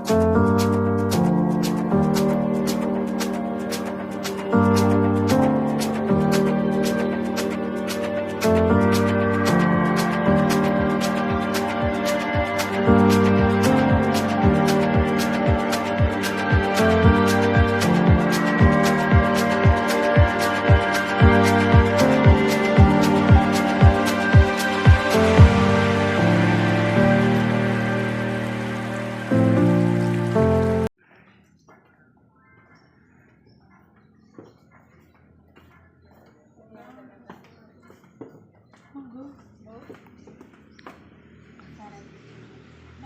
My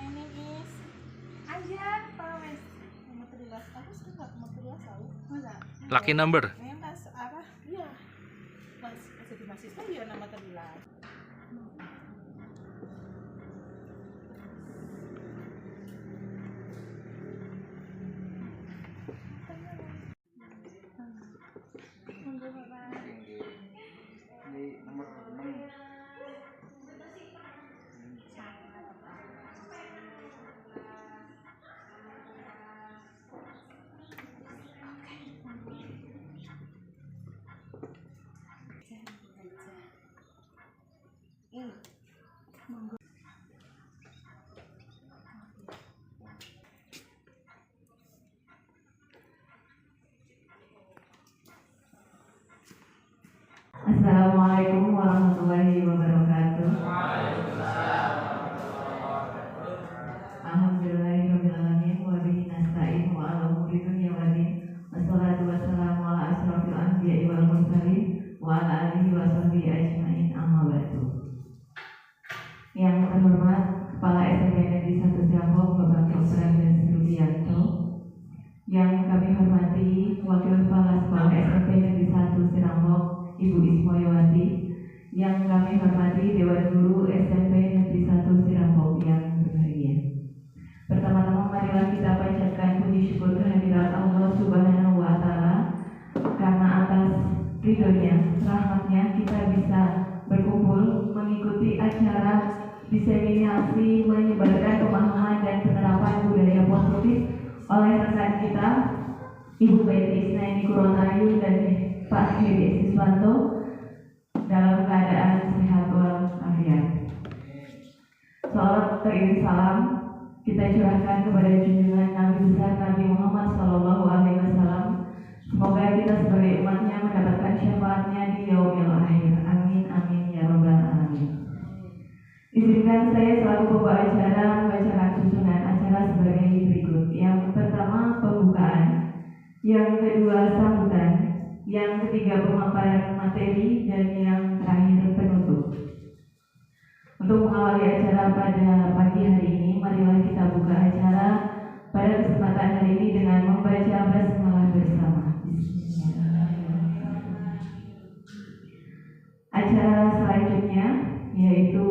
name is Ayan Pawes. Nomor 13. Aku suka nomor 13 tahu. Masa? Lucky number. Mas apa? Iya. Mas jadi mahasiswa ya nomor 13. Ini nomor 6. Assalamualaikum warahmatullahi wabarakatuh. Alhamdulillahirrahmanirrahim. Wa bihi nasta'in wa ala umuri dunya wa din. Wassalatu wassalamu ala asrofil anbiya'i wal mursalin wa ala alihi wa sahbihi ajma'in, amma ba'du. Yang terhormat Kepala SMP Negeri 1 Siambok Bapak Dr. Rudianto, yang kami hormati Wakil Kepala Sekolah SMP Negeri 1 Sirambok Ibu Ismoyawati, yang kami hormati Dewan Guru SMP Negeri 1 Sirambok yang berbahagia. Pertama-tama marilah kita panjatkan puji syukur kehadirat Allah Subhanahu wa Ta'ala, karena atas ridhonya, rahmatnya kita bisa berkumpul mengikuti acara diseminasi menyebarkan pemahaman dan penerapan budaya positif oleh rekan kita Ibu Betty Isnaini Kurotayu dan Pak Hedi Siswanto dalam keadaan sehat walafiat. Salawat teriring salam kita curahkan kepada junjungan Nabi besar Nabi Muhammad SAW. Semoga kita sebagai umatnya mendapatkan syafaatnya di yaumil akhir. Amin amin ya rabbal alamin. Izinkan saya selaku pembawa acara membacakan susunan acara sebagai berikut. Yang pertama pembukaan, yang kedua sambutan, yang ketiga pemaparan materi, dan yang terakhir penutup. Untuk mengawali acara pada pagi hari ini, marilah kita buka acara pada kesempatan hari ini dengan membaca basmalah bersama. Acara selanjutnya yaitu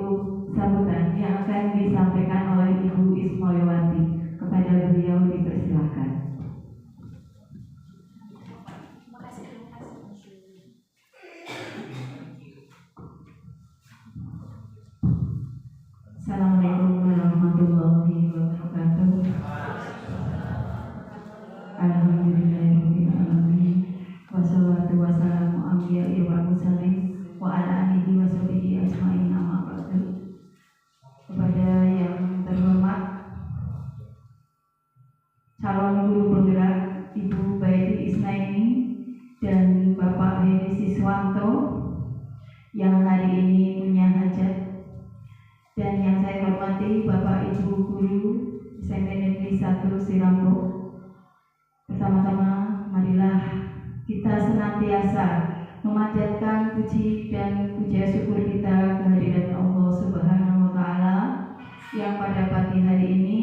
sambutan yang akan disampaikan oleh Ibu Ismoyawati. Kepada beliau dipersilakan. Assalamualaikum warahmatullahi wabarakatuh. Alhamdulillahirabbil alamin. Wassalatu wassalamu anbiya'i wa mursalin wa ala alihi wa sahbihi ajma'in, amma ba'du. Kepada yang terhormat calon guru penggerak Ibu Betty Isnaini dan Bapak Hedi Siswanto yang hari ini punya hajat, dan yang saya hormati Bapak Ibu Guru SMP Negeri 1 Sirambok. Pertama-tama marilah kita senantiasa memanjatkan puji dan puja syukur kita kehadirat Allah Subhanahu wa Ta'ala yang pada pagi hari ini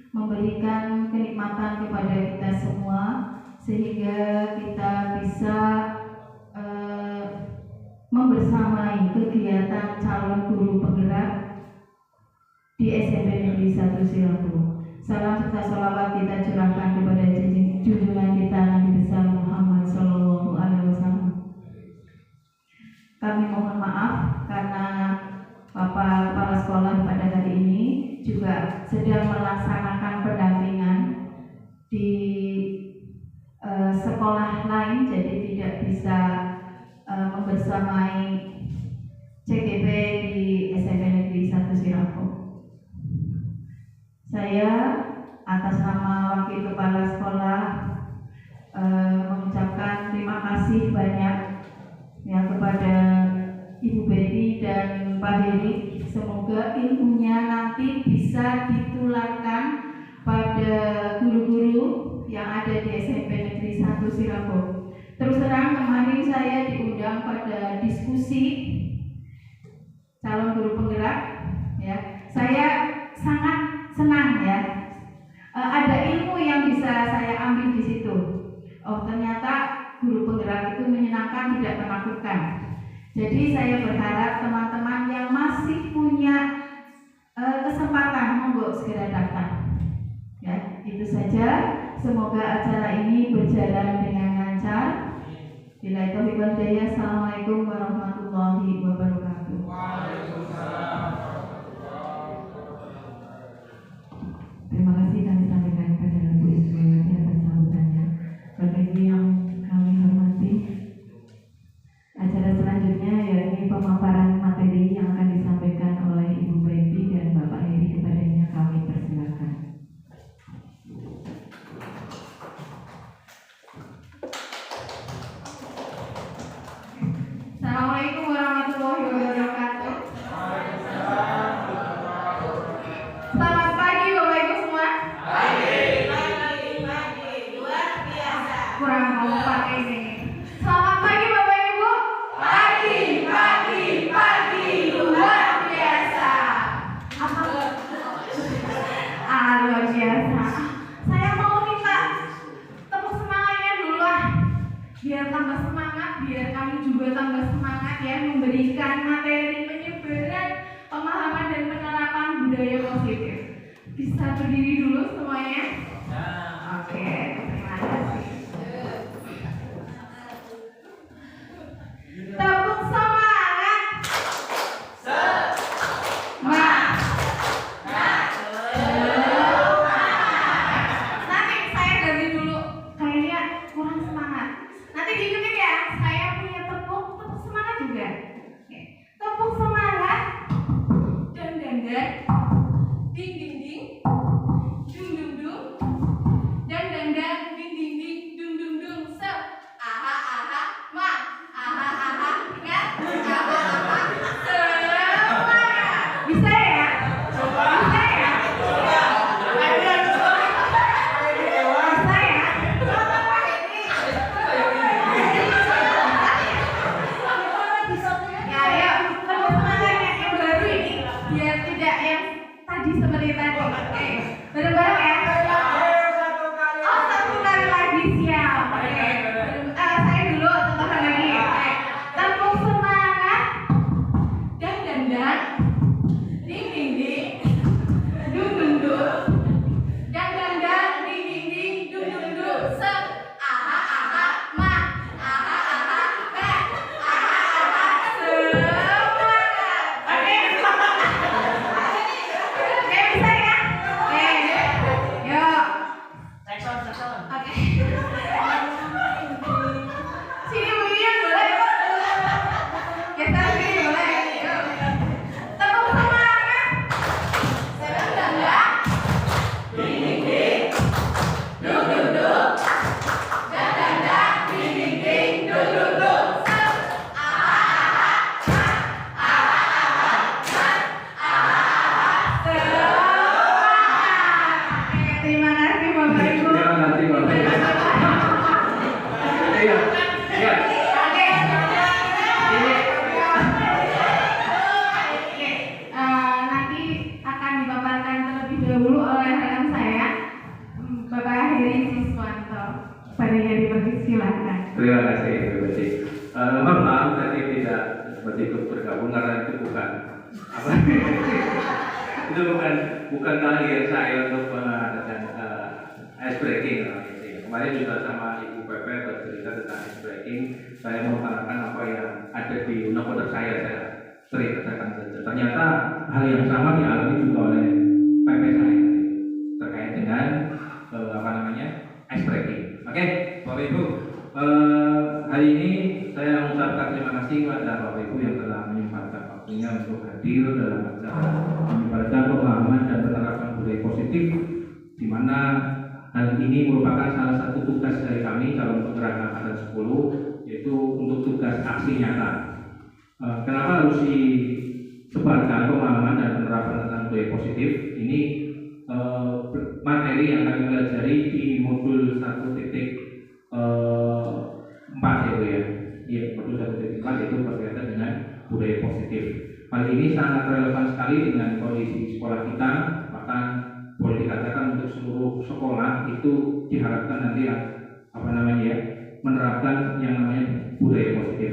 memberikan kenikmatan kepada kita semua sehingga kita bisa membersamai kegiatan calon guru penggerak di SMP Negeri 1 Sirambok. Salam serta salawat kita curahkan kepada junjungan kita Nabi besar Muhammad Sallallahu Alaihi Wasallam. Kami mohon maaf karena Bapak Kepala Sekolah pada hari ini juga sedang melaksanakan pendampingan sekolah lain, jadi tidak bisa membersamai CGP di SMP Negeri 1 Sirako. Saya atas nama Wakil Kepala Sekolah mengucapkan terima kasih banyak ya kepada Ibu Betty dan Pak Heri. Semoga ilmunya nanti bisa ditularkan pada guru-guru yang ada di SMP Negeri 1 Sirako. Terus terang kemarin saya diundang pada diskusi calon guru penggerak, ya. Saya sangat senang ya. Ada ilmu yang bisa saya ambil di situ. Oh, ternyata guru penggerak itu menyenangkan, tidak menakutkan. Jadi saya berharap teman-teman yang masih punya kesempatan monggo segera daftar. Ya, itu saja. Semoga acara ini berjalan dengan lancar. Bila itu hidayah. Assalamualaikum warahmatullahi wabarakatuh. Terima kasih kami sampaikan kepada Bu Ismawati atas sambutannya. Bapak Ibu yang kami hormati, acara selanjutnya yakni pemaparan materi yang akan disampaikan oleh Ibu Betty dan Bapak Heri. Kepadanya kami persilakan. Assalamualaikum warahmatullahi wabarakatuh. Selamat pagi Bapak Ibu semua. Luar biasa. Kurang kompak ini. Selamat pagi Bapak Ibu. Pagi, luar biasa. Apa? Luar biasa. Saya mau minta tepuk semangatnya dulu lah. Biar tambah semangat, biar kami juga tambah semangat ya memberikan materi penyebaran pemahaman dan penerapan budaya positif. Bisa berdiri dulu semuanya? Oke, terima kasih. Tepuk semangat. Nanti saya ganti dulu. Kayaknya kurang semangat. Nanti diikutin ya. Saya punya tepuk semangat juga. Oke. Tepuk semangat. Dan ding ding ding. Dung dung dung. Dan ding ding ding dung dung dung. Sep. Aha aha ma. Aha aha ga. Aha aha. Semangat. Bisa ya? Bisa ya? Ya, ayo, tepuk semangatnya yang baru ini, biar tidak yang tadi seperti tadi. Oke, bareng-bareng ya. Oh, satu kali lagi siap. Oke, saya dulu contohkan lagi. Oke, tepuk semangat. Dan ding ding ding, dung dung dung. Dan ding ding ding, dung dung dung. Sep. Aha aha ma. Aha aha ga. Aha aha semangat. Oke. Oke, bisa ya? Oke. Yuk. Oke. Sini Bu Yuyun boleh? Kita sini boleh. Yuk. Tepuk semangat. Dan ding ding ding. Dung dung dung. Dan ding ding ding. Dung dung dung. Sep. Aha aha ma. Aha aha ma. Aha aha semangat. Oke, terima kasih Bapak Ibu. Terima kasih Bapak. Iya. Iya. Oke. Nanti akan dipaparkan terlebih dahulu oleh rekan saya, Bapak Heri Siswanto. Pak Heri, silakan. Terima kasih Ibu Betty. Mohon maaf tadi tidak seperti ikut bergabung karena itu bukan apa itu bukan kalian saya untuk mengadakan ice breaking. Kemarin juga sama Ibu Pepe bercerita tentang ice breaking. Saya mau mengatakan apa yang ada di undang saya ceritakan saja. Ternyata hal yang sama dialami juga oleh PP saya terkait dengan ice breaking. Oke, Bapak Ibu, Hari ini saya mengucapkan terima kasih kepada Bapak Ibu yang telah menyempatkan waktunya untuk hadir dalam acara menyebarkan pemahaman dan penerapan budaya positif, di mana hal ini merupakan salah satu tugas dari kami calon penggerak angkatan 10, yaitu untuk tugas aksi nyata. Kenapa harus disebarkan pemahaman dan penerapan tentang budaya positif? Ini materi yang kami pelajari di modul 1.4 itu ya. Iya, modul 1.4 itu berkaitan dengan budaya positif. Hal ini sangat relevan sekali dengan kondisi sekolah kita, bahkan boleh dikatakan untuk seluruh sekolah itu diharapkan nanti menerapkan yang namanya budaya positif.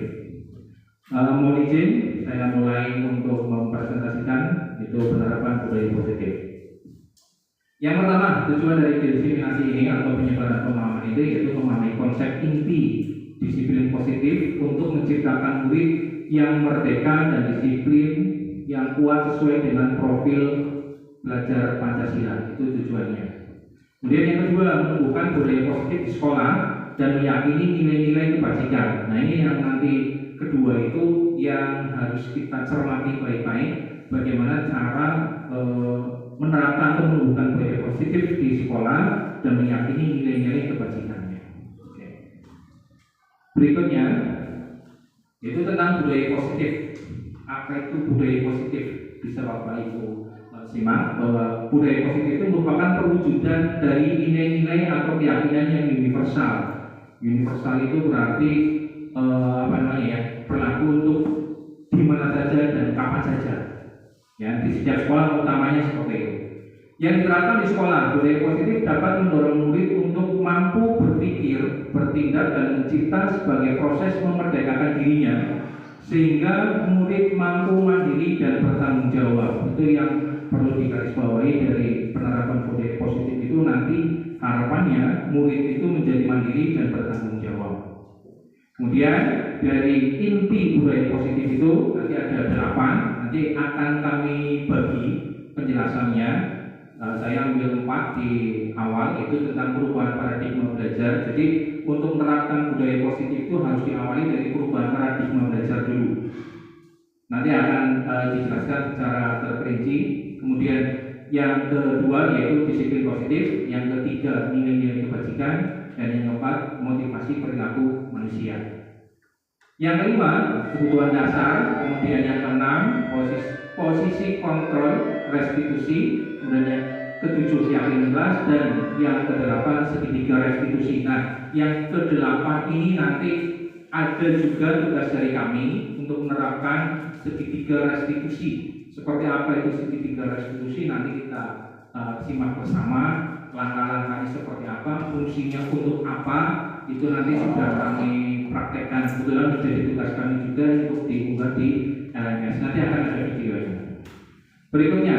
Mohon izin saya mulai untuk mempresentasikan itu penerapan budaya positif. Yang pertama, tujuan dari diseminasi ini atau penyebaran pemahaman ini yaitu memahami konsep inti disiplin positif untuk menciptakan murid yang merdeka dan disiplin yang kuat sesuai dengan profil belajar Pancasila. Itu tujuannya. Kemudian yang kedua, menumbuhkan budaya positif di sekolah dan meyakini nilai-nilai kebajikan. Nah, ini yang nanti kedua itu yang harus kita cermati baik-baik, bagaimana cara menerapkan atau menumbuhkan budaya positif di sekolah dan meyakini nilai-nilai kebajikannya. Oke. Berikutnya itu tentang budaya positif. Apa itu budaya positif? Bisa Bapak Ibu simak bahwa budaya positif itu merupakan perwujudan dari nilai-nilai atau keyakinan yang universal. Universal itu berarti berlaku untuk di mana saja dan kapan saja. Ya, di setiap sekolah utamanya seperti itu. Yang diterapkan di sekolah, budaya positif dapat mendorong murid untuk mampu berpikir, bertindak dan mencipta sebagai proses memerdekakan dirinya, sehingga murid mampu mandiri dan bertanggung jawab. Itu yang perlu digarisbawahi dari penerapan budaya positif itu, nanti harapannya murid itu menjadi mandiri dan bertanggung jawab. Kemudian dari inti budaya positif itu nanti ada 8, nanti akan kami bagi penjelasannya. Saya ambil 4 di awal, itu tentang perubahan paradigma belajar. Jadi untuk menerapkan budaya positif itu harus diawali dari perubahan paradigma belajar dulu. Nanti akan dijelaskan secara terperinci. Kemudian yang kedua yaitu disiplin positif, yang ketiga nilai-nilai kebajikan, dan yang keempat motivasi perilaku manusia. Yang kelima kebutuhan dasar, kemudian yang keenam posisi kontrol restitusi, kemudian yang ketujuh yang 15, dan yang kedelapan segitiga restitusi. Nah, yang kedelapan ini nanti ada juga tugas dari kami untuk menerapkan segitiga restitusi. Seperti apa itu segitiga restitusi nanti kita simak bersama. Langkah-langkahnya seperti apa, fungsinya untuk apa, itu nanti sudah kami praktekkan. Kebetulan menjadi tugas kami juga untuk diunggah di LMS. Nanti akan ada videonya. Berikutnya,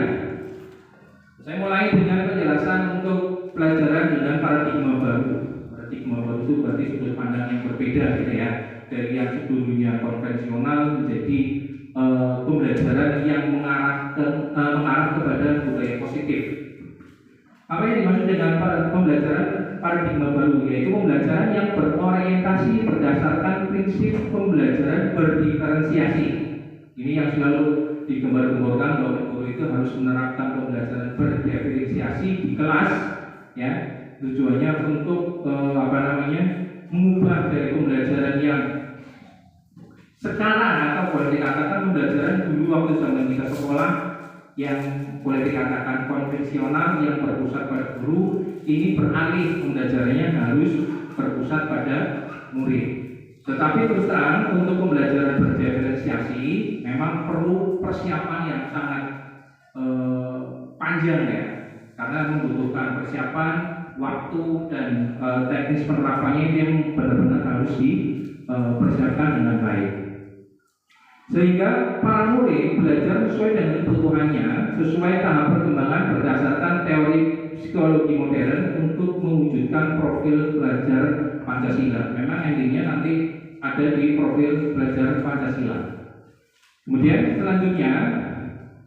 saya mulai dengan penjelasan untuk pelajaran dengan paradigma baru. Paradigma baru itu berarti sudut pandang yang berbeda gitu ya, dari yang sebelumnya konvensional menjadi pembelajaran yang mengarah kepada budaya positif. Apa yang dimaksud dengan pembelajaran paradigma baru? Yaitu pembelajaran yang berorientasi berdasarkan prinsip pembelajaran berdiferensiasi. Ini yang selalu digembar-gemborkan bahwa guru itu harus menerapkan pembelajaran berdiferensiasi di kelas, ya. Tujuannya untuk mengubah dari pembelajaran yang sekarang atau boleh dikatakan pembelajaran dulu waktu zaman kita sekolah yang boleh dikatakan konvensional yang berpusat pada guru, ini beralih pembelajarannya harus berpusat pada murid. Tetapi terus terang untuk pembelajaran berdiferensiasi memang perlu persiapan yang sangat panjang ya, karena membutuhkan persiapan, waktu, dan teknis penerapannya yang benar-benar harus dipersiapkan dengan baik. Sehingga para murid belajar sesuai dengan kebutuhannya, sesuai tahap perkembangan berdasarkan teori psikologi modern untuk mewujudkan profil belajar Pancasila. Memang endingnya nanti ada di profil belajar Pancasila. Kemudian selanjutnya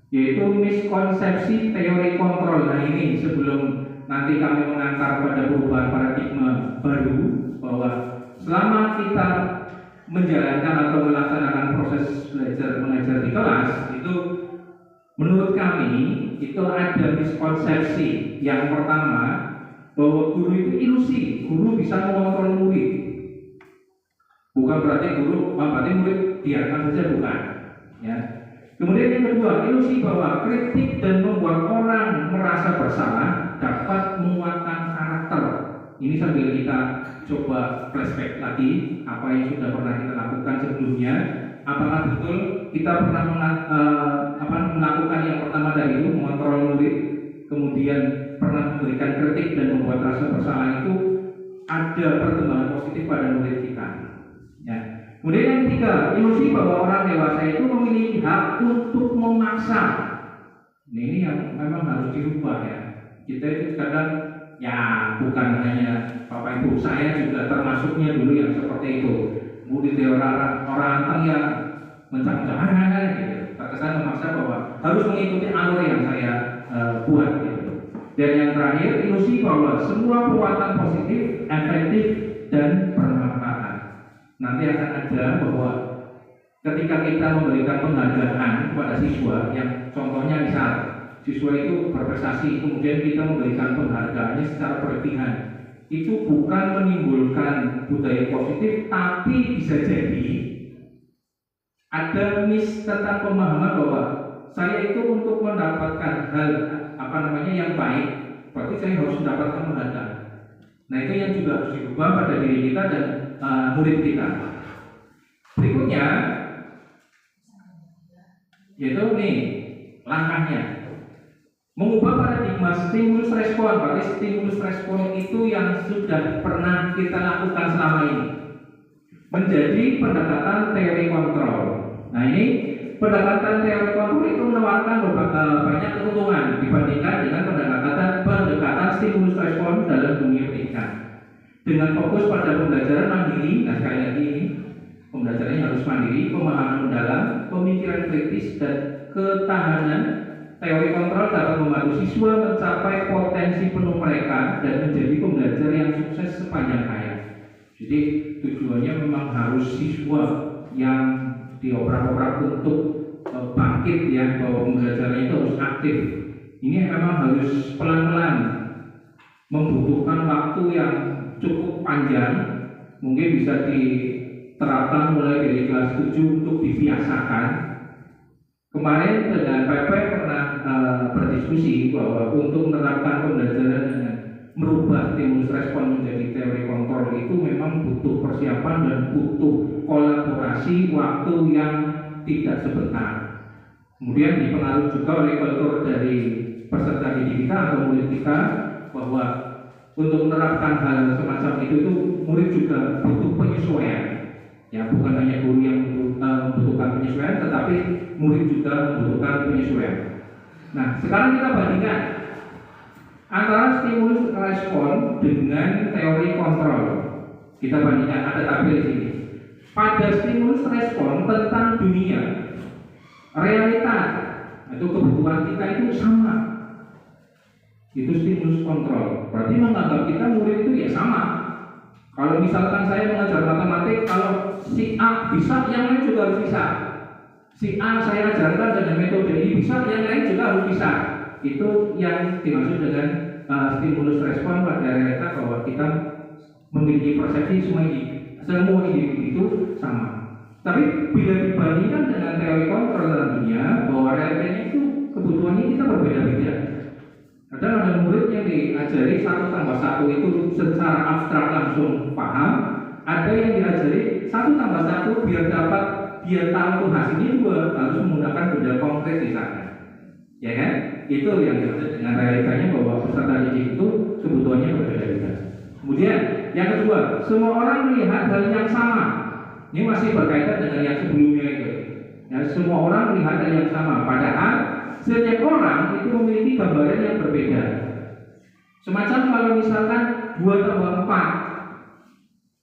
yaitu miskonsepsi teori kontrol. Nah, ini sebelum nanti kami mengantar pada perubahan paradigma baru, bahwa selama kita menjalankan atau melaksanakan proses belajar mengajar di kelas itu, menurut kami itu ada miskonsepsi. Yang pertama, bahwa guru itu ilusi, guru bisa mengontrol murid. Bukan berarti murid biarkan saja, bukan. Ya. Kemudian yang kedua, ilusi bahwa kritik dan membuat orang merasa bersalah dapat menguatkan karakter. Ini sambil kita coba flashback lagi apa yang sudah pernah kita lakukan sebelumnya. Apakah betul kita pernah melakukan yang pertama tadi itu, mengontrol murid, kemudian pernah memberikan kritik dan membuat rasa bersalah, itu ada perkembangan positif pada murid kita. Ya. Kemudian yang ketiga, ilusi bahwa orang dewasa itu memiliki hak untuk memaksa. Ini yang memang harus dirubah ya. Kita itu kadang ya bukan hanya Bapak Ibu, saya juga termasuknya dulu yang seperti itu. Murid orang anteng yang mencak-mencak gitu. Terkesan memaksa bahwa harus mengikuti alur yang saya buat gitu. Dan yang terakhir, ilusi bahwa semua perbuatan positif, efektif dan bermanfaat. Nanti akan ada bahwa ketika kita memberikan penghargaan kepada siswa, yang contohnya misal siswa itu berprestasi, kemudian kita memberikan penghargaannya secara berlebihan, itu bukan menimbulkan budaya positif, tapi bisa jadi ada tentang pemahaman bahwa saya itu untuk mendapatkan hal yang baik, berarti saya harus mendapatkan penghargaan. Nah, itu yang juga harus dirubah pada diri kita dan murid kita. Berikutnya yaitu nih langkahnya, mengubah paradigma stimulus respon. Berarti stimulus respon itu yang sudah pernah kita lakukan selama ini menjadi pendekatan teori kontrol. Nah, ini pendekatan teori kontrol itu menawarkan banyak keuntungan dibandingkan dengan pendekatan stimulus respon dalam dunia pendidikan. Dengan fokus pada pembelajaran mandiri, nah sekali lagi ini pembelajarannya harus mandiri, pemahaman mendalam, pemikiran kritis dan ketahanan. Teori kontrol dapat membantu siswa mencapai potensi penuh mereka dan menjadi pembelajar yang sukses sepanjang hayat. Jadi tujuannya memang harus siswa yang diobrak-obrak untuk bangkit ya, bahwa pembelajarannya itu harus aktif. Ini memang harus pelan-pelan, membutuhkan waktu yang cukup panjang, mungkin bisa diterapkan mulai dari kelas 7 untuk dibiasakan. Kemarin dengan PP pernah berdiskusi bahwa untuk menerapkan pembelajaran dengan merubah stimulus respon menjadi teori kontrol itu memang butuh persiapan dan butuh kolaborasi waktu yang tidak sebentar. Kemudian dipengaruhi juga oleh kultur dari peserta didik kita atau murid kita, bahwa untuk menerapkan hal semacam itu murid juga butuh penyesuaian. Ya, bukan hanya guru yang membutuhkan penyesuaian, tetapi murid juga membutuhkan penyesuaian. Nah, sekarang kita bandingkan antara stimulus respon dengan teori kontrol. Kita bandingkan, ada tabel di sini. Pada stimulus respon tentang dunia, realita, itu kebutuhan kita itu sama. Itu stimulus kontrol. Berarti menganggap kita murid itu ya sama. Kalau misalkan saya mengajar matematik, kalau si A bisa, yang lain juga harus bisa. Si A saya ajarkan dengan metode ini bisa, yang lain juga harus bisa. Itu yang dimaksud dengan stimulus respon pada realita, bahwa kita memiliki persepsi semua individu itu sama. Tapi bila dibandingkan dengan teori kontrol dalam dunia, bahwa realitanya itu kebutuhannya kita berbeda-beda. Kadang ada murid yang diajari 1+1 itu secara abstrak langsung paham, ada yang diajari 1+1 biar tahu hasilnya juga harus menggunakan benda konkret di sana. Ya kan? Itu yang dimaksud dengan realitanya, bahwa peserta didik itu kebutuhannya berbeda-beda. Kemudian yang kedua, semua orang melihat hal yang sama. Ini masih berkaitan dengan yang sebelumnya itu. Ya, semua orang melihat hal yang sama, padahal setiap orang itu memiliki gambaran yang berbeda. Semacam kalau misalkan 2+4,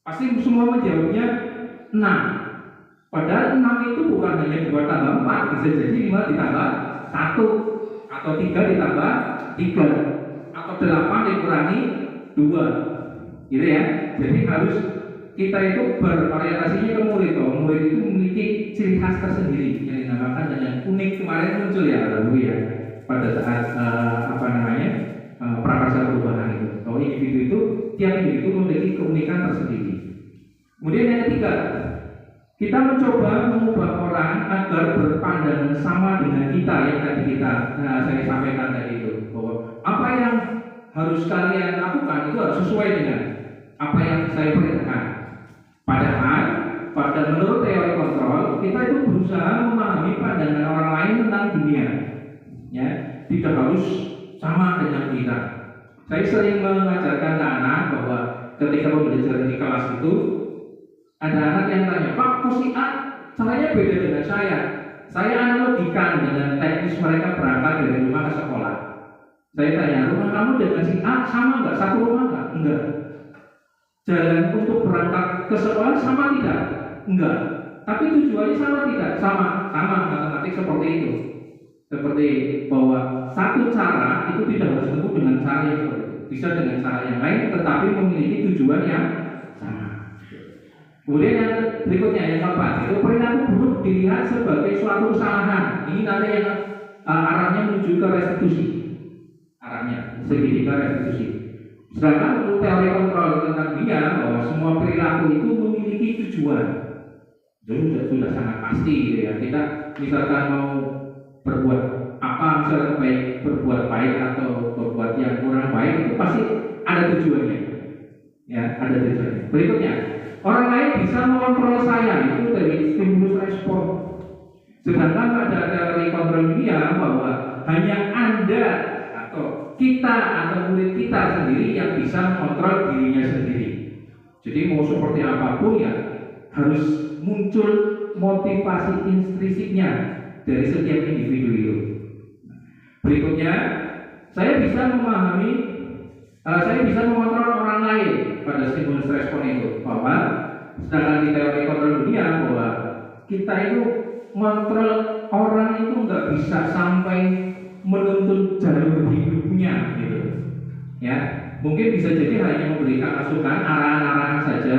pasti semua menjawabnya 6. Padahal 6 itu bukan hanya 2+4, bisa jadi 5 ditambah 1, atau 3 ditambah 3, atau 8 dikurangi 2, gitu ya. Jadi harus kita itu berorientasinya ke murid. Murid itu memiliki ciri khas tersendiri yang dinamakan dan yang unik. Kemarin muncul ya lalu ya pada saat prakarsa perubahan itu. Bahwa individu itu, tiap individu memiliki keunikan tersendiri. Kemudian yang ketiga, kita mencoba mengubah orang agar berpandangan sama dengan kita yang tadi saya sampaikan tadi itu, bahwa apa yang harus kalian lakukan itu harus sesuai dengan apa yang saya perintahkan. Padahal menurut teori kontrol, kita itu berusaha memahami pandangan orang lain tentang dunia, ya, tidak harus sama dengan kita. Saya sering mengajarkan ke anak bahwa ketika belajar di kelas itu, ada anak yang tanya, Pak, kok si A caranya beda dengan saya? Saya analogikan dengan teknis mereka berangkat dari rumah ke sekolah. Saya tanya, rumah kamu dengan si A sama nggak? Satu rumah nggak? Enggak. Jalan untuk berangkat ke sekolah sama tidak? Enggak. Tapi tujuannya sama tidak? Sama matematik seperti itu. Seperti bahwa satu cara itu tidak harus ditempuh dengan cara yang seperti itu. Bisa dengan cara yang lain, tetapi memiliki tujuan yang sama. Kemudian yang berikutnya yang keempat, itu perilaku buruk dilihat sebagai suatu kesalahan. Ini nanti yang arahnya menuju ke restitusi. Arahnya segitiga restitusi. Sedangkan untuk teori kontrol tentang dia bahwa semua perilaku itu memiliki tujuan. Jadi sudah sangat pasti gitu ya. Kita misalkan mau berbuat apa, misalkan berbuat baik atau berbuat yang kurang baik, itu pasti ada tujuannya. Ya, ada tujuannya. Berikutnya, orang lain bisa mengontrol saya, itu dari stimulus respon. Sedangkan pada teori kontrol dia bahwa hanya Anda atau kita atau murid kita sendiri yang bisa mengontrol dirinya sendiri. Jadi mau seperti apapun ya harus muncul motivasi intrinsipnya dari setiap individu itu. Berikutnya, saya bisa mengontrol orang lain pada stimulus respon itu. Bahwa sedangkan di teori kontrol dunia bahwa kita itu mengontrol orang itu nggak bisa sampai menuntun jalur hidupnya gitu. Ya, mungkin bisa jadi hanya memberikan masukan arahan-arahan saja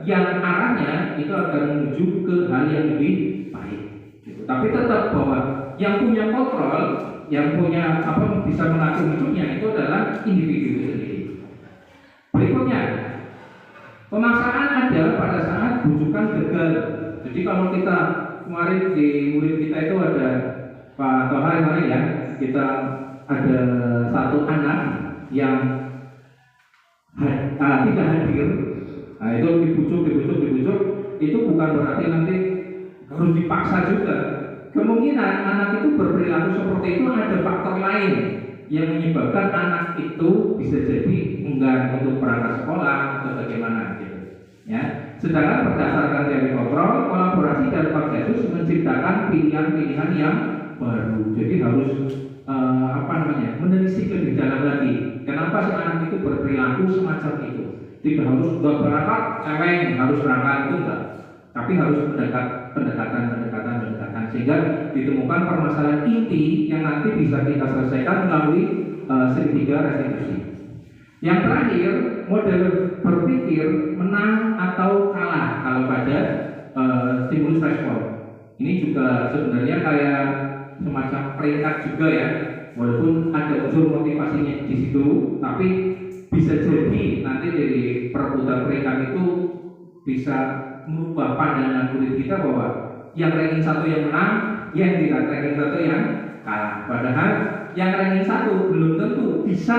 yang arahnya itu akan menuju ke hal yang lebih baik. Gitu. Tapi tetap bahwa yang punya kontrol, yang punya bisa mengatur hidupnya itu adalah individu itu sendiri. Berikutnya, pemaksaan ada pada saat bujukan gagal. Jadi kalau kita kemarin di murid kita itu ada Pak Toha kemarin ya, kita ada satu anak yang tidak hadir. Nah itu dibujuk, itu bukan berarti nanti harus dipaksa juga. Kemungkinan anak itu berperilaku seperti itu ada faktor lain yang menyebabkan anak itu bisa jadi enggan untuk berangkat sekolah atau bagaimana gitu. Ya. Sedangkan berdasarkan teori kontrol, kolaborasi dan konsensus menciptakan pilihan-pilihan yang baru. Jadi harus menelisik lebih dalam lagi. Kenapa si anak itu berperilaku semacam itu? Tidak harus berangkat, cewek harus berangkat itu enggak. Tapi harus pendekatan sehingga ditemukan permasalahan inti yang nanti bisa kita selesaikan melalui segitiga restitusi. Yang terakhir, model berpikir menang atau kalah kalau pada stimulus respon. Ini juga sebenarnya kayak semacam peringkat juga ya, walaupun ada unsur motivasinya di situ, tapi bisa jadi nanti dari perebutan peringkat itu bisa merubah pandangan murid kita bahwa yang ranking 1 yang menang, yang tidak ranking 1 yang kalah. Padahal yang ranking 1 belum tentu bisa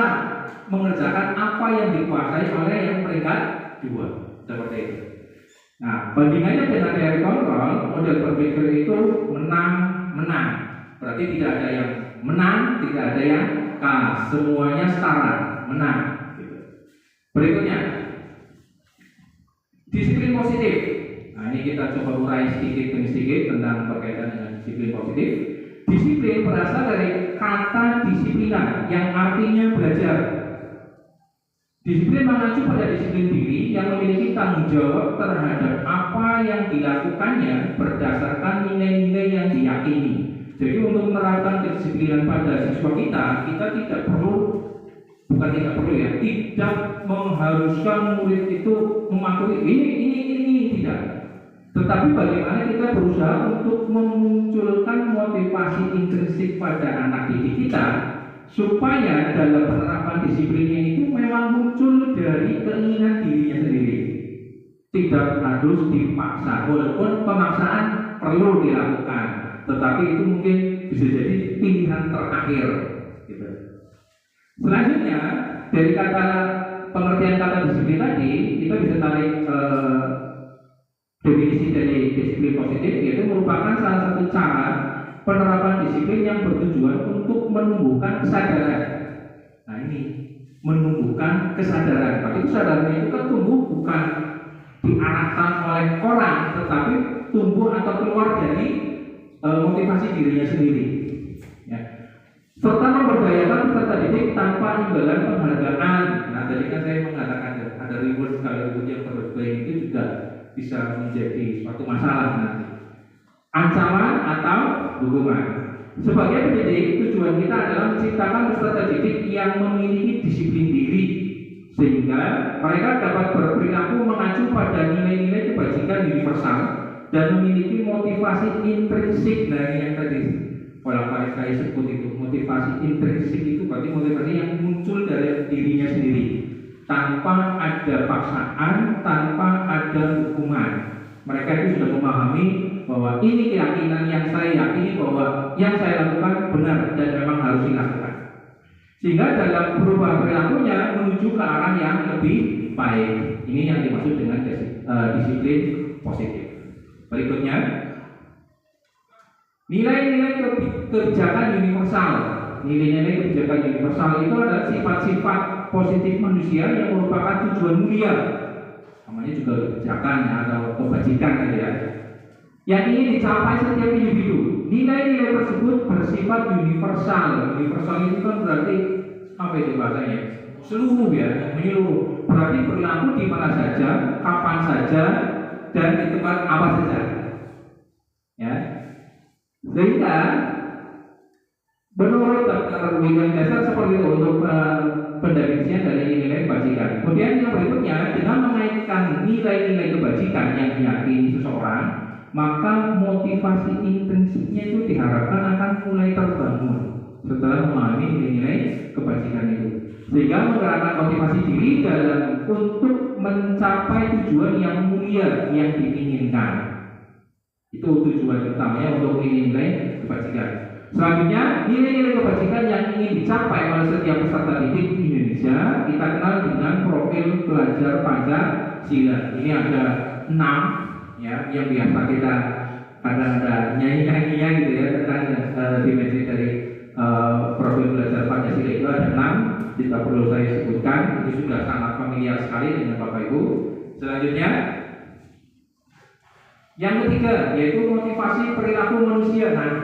mengerjakan apa yang dikuasai oleh yang peringkat 2. Seperti itu. Nah, bandingannya dengan teori kontrol, model berpikir itu menang-menang. Berarti tidak ada yang menang, tidak ada yang kalah. Semuanya setara, menang. Gitu. Berikutnya, disiplin positif. Nah, ini kita coba urai sedikit demi sedikit tentang berkaitan dengan disiplin positif. Disiplin berasal dari kata disiplina yang artinya belajar. Disiplin mengacu pada disiplin diri yang memiliki tanggung jawab terhadap apa yang dilakukannya berdasarkan nilai-nilai yang diyakini. Jadi untuk menerapkan kedisiplinan pada siswa kita tidak perlu, bukan tidak perlu ya, tidak mengharuskan murid itu mematuhi ini tidak. Tetapi bagaimana kita berusaha untuk memunculkan motivasi intrinsik pada anak didik kita supaya dalam penerapan disiplinnya itu memang muncul dari keinginan dirinya sendiri. Tidak harus dipaksa, walaupun pemaksaan perlu dilakukan, tetapi itu mungkin bisa jadi pilihan terakhir. Gitu. Selanjutnya dari pengertian kata disiplin tadi, kita bisa tarik definisi dari disiplin positif, yaitu merupakan salah satu cara penerapan disiplin yang bertujuan untuk menumbuhkan kesadaran. Nah ini menumbuhkan kesadaran. Tapi kesadaran itu kan tumbuh bukan diarahkan oleh orang, tetapi tumbuh atau keluar dari motivasi dirinya sendiri. Ya. Serta memberdayakan peserta didik tanpa imbalan penghargaan. Nah tadi kan saya mengatakan ada reward sekaligus yang berbaik itu juga bisa menjadi suatu masalah nanti. Ancaman atau hukuman. Sebagai pendidik, tujuan kita adalah menciptakan peserta didik yang memiliki disiplin diri, sehingga mereka dapat berperilaku mengacu pada nilai-nilai kebajikan universal dan memiliki motivasi intrinsik. Nah ini yang tadi bolak-balik saya sebut itu, motivasi intrinsik itu berarti motivasi yang muncul dari dirinya sendiri, tanpa ada paksaan, tanpa ada hukuman. Mereka itu sudah memahami bahwa ini keyakinan yang saya yakini bahwa yang saya lakukan benar dan memang harus dilakukan. Sehingga dalam perubahan perilakunya menuju ke arah yang lebih baik. Ini yang dimaksud dengan disiplin positif. Berikutnya, nilai-nilai kebijakan universal. Nilai-nilai kebijakan universal itu adalah sifat-sifat positif manusia yang merupakan tujuan mulia. Namanya juga kebijakan atau kebajikan gitu ya. Yang ingin dicapai setiap individu. Nilai-nilai tersebut bersifat universal. Universal itu kan berarti apa itu bahasanya? Seluruh ya, menyeluruh. Berarti berlaku di mana saja, kapan saja, dan di tempat apa saja. Ya. Sehingga menurut Dr. William Glasser seperti itu untuk pendefinisian dari nilai kebajikan. Kemudian yang berikutnya, dengan mengaitkan nilai-nilai kebajikan yang diyakini seseorang, maka motivasi intrinsiknya itu diharapkan akan mulai terbangun setelah memahami nilai-nilai kebajikan itu, sehingga menggerakkan motivasi diri dalam untuk mencapai tujuan yang mulia yang diinginkan. Itu tujuan utamanya untuk nilai-nilai kebajikan. Selanjutnya, nilai-nilai kebajikan yang ingin dicapai oleh setiap peserta didik di Indonesia kita kenal dengan profil pelajar Pancasila. Ini ada 6 ya, yang biasa kita kadang ada nyanyi-nyanyinya gitu ya tentang dimensi dari profil belajar Pancasila itu ada 6. Tidak perlu saya sebutkan, ini sudah sangat familiar sekali dengan Bapak Ibu. Selanjutnya, yang ketiga yaitu motivasi perilaku manusia. Nah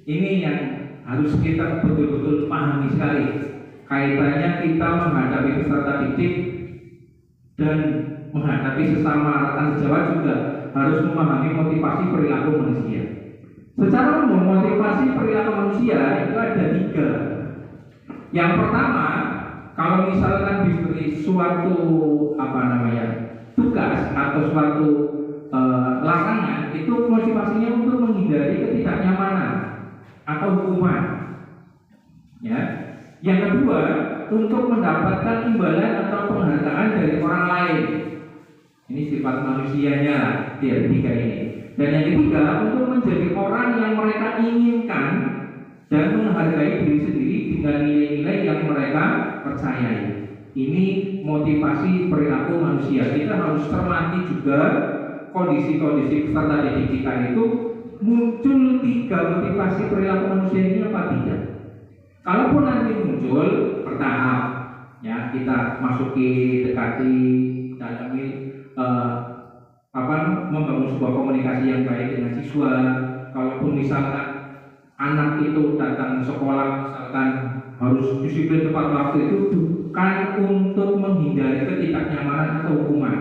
ini yang harus kita betul-betul pahami sekali. Kaitannya kita menghadapi peserta didik dan menghadapi sesama rekan sejawat juga harus memahami motivasi perilaku manusia. Secara umum motivasi perilaku manusia itu ada 3. Yang pertama, kalau misalkan diberi suatu tugas atau suatu larangan, itu motivasinya untuk menghindari ketidaknyamanan atau hukuman. Ya. Yang kedua, untuk mendapatkan imbalan atau penghargaan dari orang lain. Ini sifat manusianya lah, dari 3 ini. Dan yang ketiga, untuk menjadi orang yang mereka inginkan dan menghargai diri sendiri dengan nilai-nilai yang mereka percayai. Ini motivasi perilaku manusia. Kita harus cermati juga kondisi-kondisi peserta didik kita itu muncul 3 motivasi perilaku manusia ini apa tidak. Kalaupun nanti muncul bertahap, ya kita masuki, dekati, dalami, membangun sebuah komunikasi yang baik dengan siswa. Kalaupun misalkan anak itu datang sekolah, misalkan harus disiplin tepat waktu, itu bukan untuk menghindari ketidaknyamanan atau hukuman,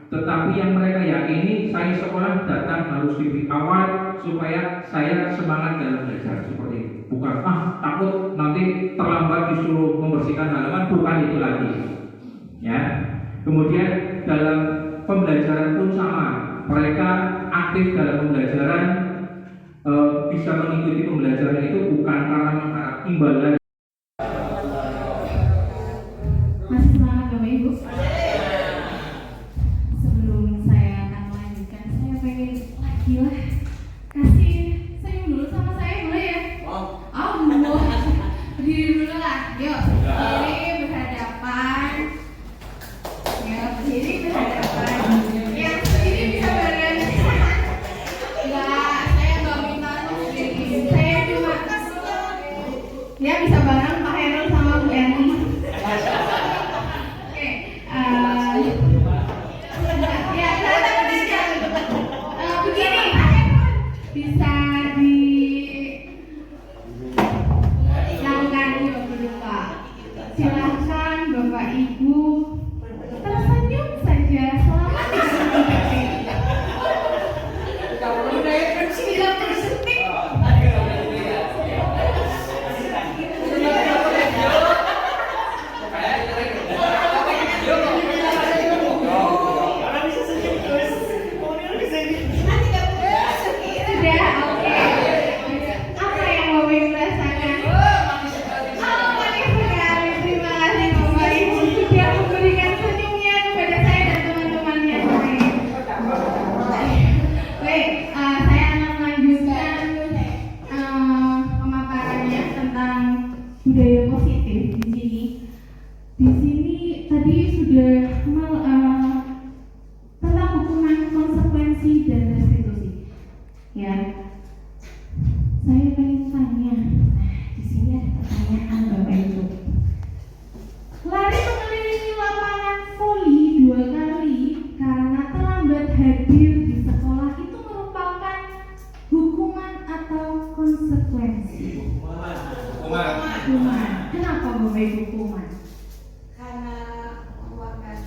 tetapi yang mereka yakini saya sekolah datang harus diberi awal supaya saya semangat dalam belajar. Seperti itu. Bukan takut nanti terlambat disuruh membersihkan halaman, bukan itu lagi. ya. Kemudian dalam pembelajaran pun sama, mereka aktif dalam pembelajaran, bisa mengikuti pembelajaran itu bukan karena mengharap imbalan. Masih semangat Bapak Ibu? Sebelum saya akan melanjutkan, saya pengen lagi lah kasih senyum dulu sama saya, boleh ya? Oh, berdiri dulu lah, yuk. Berdiri berhadapan. Ya, berdiri berhadapan. Yang sendiri bisa bareng. Enggak, saya nggak minta sendiri. Saya cuma ya bisa bareng Pak Herul sama Bu Erni. Oke, ya saya begini, bisa dilakukan dulu Pak. Silahkan Bapak Ibu tersenyum saja selama 30 detik. 30 detik. Sudah, oke. Apa yang mau Ibu rasakan? Oh, manis sekali. Terima kasih Bapak Ibu sudah memberikan senyumnya kepada saya dan teman-temannya. Baik, saya akan melanjutkan pemaparannya tentang budaya positif di sini. Di sini tadi sudah tentang hukuman, konsekuensi dan restitusi. Ya, saya pengen tanya. Di sini ada pertanyaan Bapak Ibu. Lari mengelilingi lapangan voli 2 kali karena terlambat hadir di sekolah itu merupakan hukuman atau konsekuensi? Hukuman. Kenapa Bapak Ibu hukuman? Karena mengeluarkan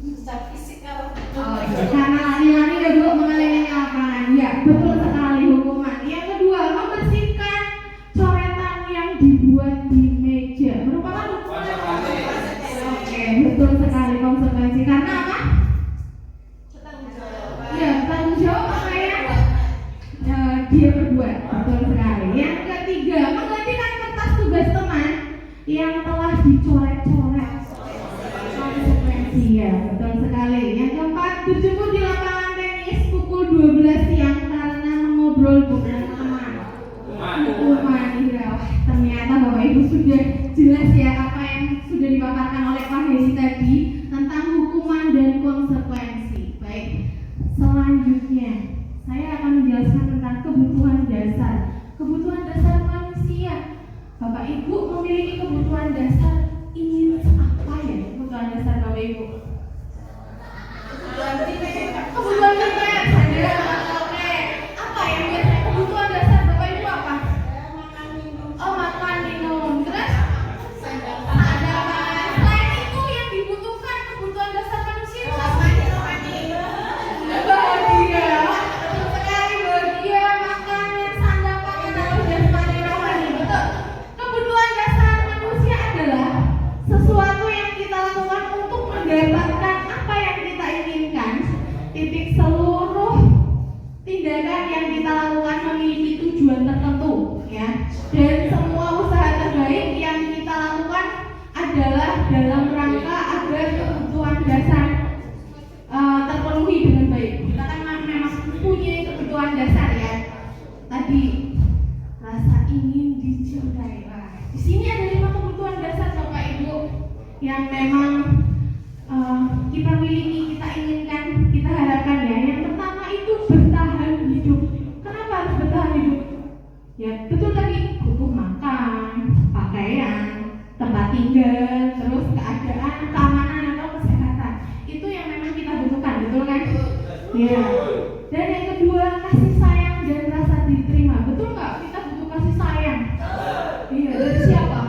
secara fisikal. Oh iya, karena lari-lari ya Bu mengelilingi lapangan. Ya, betul sekali hukuman. Yang kedua, membersihkan coretan yang dibuat di meja merupakan hukuman. Oke, betul sekali konsekuensi. Karena apa? Ya, tanggung jawab apa ya? Dia berbuat. Betul sekali. Yang ketiga, menggantikan kertas tugas teman yang telah dicoret-coret. Konsekuensi ya, betul sekali. Yang keempat, berjemur di lapangan tenis pukul 12 siang karena mengobrol dengan teman. Hukuman ya. Ternyata Bapak Ibu sudah jelas ya apa yang sudah dipaparkan oleh Pak Heri tadi tentang hukuman dan konsekuensi. Baik, selanjutnya saya akan menjelaskan tentang kebutuhan dasar. Kebutuhan dasar manusia. Bapak Ibu memiliki kebutuhan dasar, ingin apa ya kebutuhan dasar Bapak Ibu? Kebutuhan dasar saja. Oke. Apa yang biasanya kebutuhan dasar Bapak Ibu apa? Oh, makan, minum. Terus? Sandapan. Selain itu yang dibutuhkan kebutuhan dasar manusia apa? Bahagia. Betul sekali, bahagia, makanan, sandapan, atau jasmani rohani. Betul. Kebutuhan dasar manusia adalah sesuatu yang kita lakukan untuk mendapatkan apa yang kita inginkan. Titik seluruh tindakan yang kita lakukan memiliki tujuan tertentu, ya. Dan semua usaha terbaik yang kita lakukan adalah dalam rangka agar kebutuhan dasar terpenuhi dengan baik. Kita kan memang punya kebutuhan dasar ya. Tadi rasa ingin dicintai. Di sini ada 5 kebutuhan dasar Bapak Ibu yang memang kita miliki, kita inginkan, kita harapkan ya. Yang pertama itu bertahan hidup. Kenapa harus bertahan hidup? Ya betul tadi, butuh makan, pakaian, tempat tinggal, terus keadaan, keamanan atau kesehatan. Itu yang memang kita butuhkan, betul kan? Ya. Dan yang kedua, kasih sayang dan rasa diterima. Betul nggak? Kita butuh kasih sayang. Iya. Dari siapa?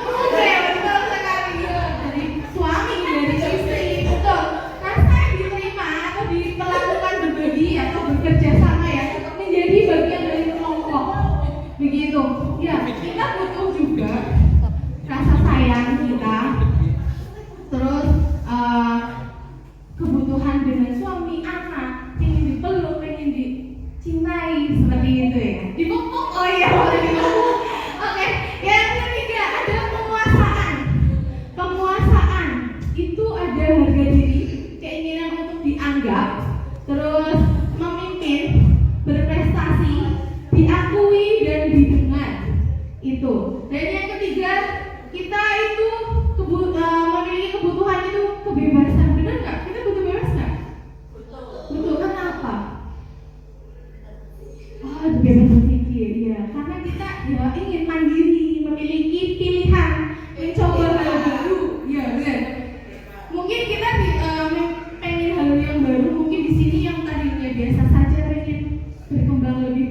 Oke, betul sekali ya. Dari suami, dari istri, betul. Rasa diterima atau diperlakukan berbagi atau bekerja sama ya, menjadi bagian dari kelompok. Begitu. Ya, kita butuh juga rasa sayang kita. Terus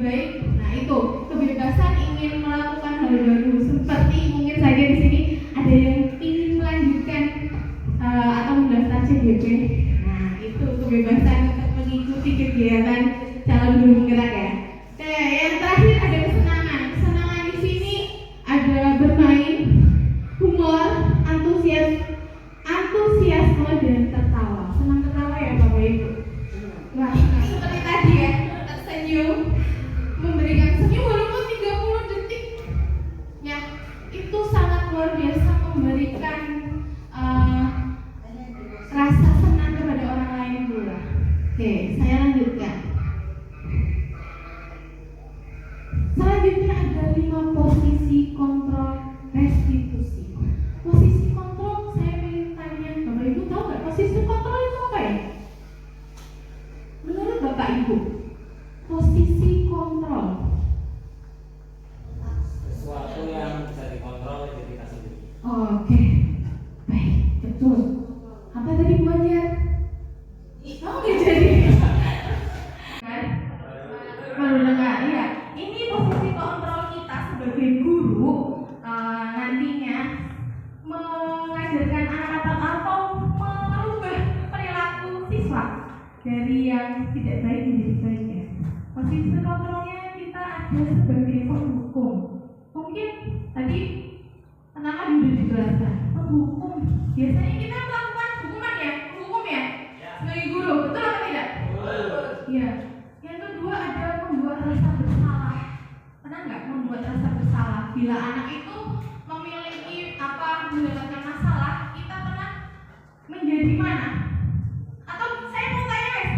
baik. Nah itu kebebasan ingin melakukan hal baru, seperti mungkin saja di sini ada yang ingin melanjutkan atau mendaftar CBP. Nah itu kebebasan untuk mengikuti kegiatan calon guru penggerak ya. Oke, yang terakhir ada kesenangan. Kesenangan di sini ada bermain, humor, antusiasme dan tertawa. Senang tertawa ya Bapak Ibu. Wah, seperti tadi ya, tersenyum, memberikan senyum walaupun 30 detik. Ya, itu sangat luar biasa memberikan rasa senang kepada orang lain pula. Oke, saya lanjutkan. Selanjutnya ada 5 posisi kontrol restitusi. Posisi kontrol, saya ingin tanya, Bapak Ibu tahu nggak posisi kontrol itu apa ya? Menurut Bapak Ibu, posisi kontrol sesuatu yang bisa dikontrol oleh diri kita sendiri. Oke, baik, betul. Apa tadi Bu Anjar? Oh, nggak jadi. Kan? Baru dengar, ya. Ini posisi kontrol kita sebagai guru nantinya mengajarkan anak-anak atau merubah perilaku siswa dari yang tidak baik menjadi baik ya. Posisi kontrolnya kita ada sebagai penghukum. Mungkin tadi pertama sudah dijelaskan penghukum. Biasanya kita melakukan hukuman ya, hukum ya, sebagai guru, betul atau tidak? Iya. Yang kedua ada membuat rasa bersalah. Pernah nggak membuat rasa bersalah? Bila anak itu memiliki mendapatkan masalah, kita pernah menjadi mana? Atau saya mau tanya guys,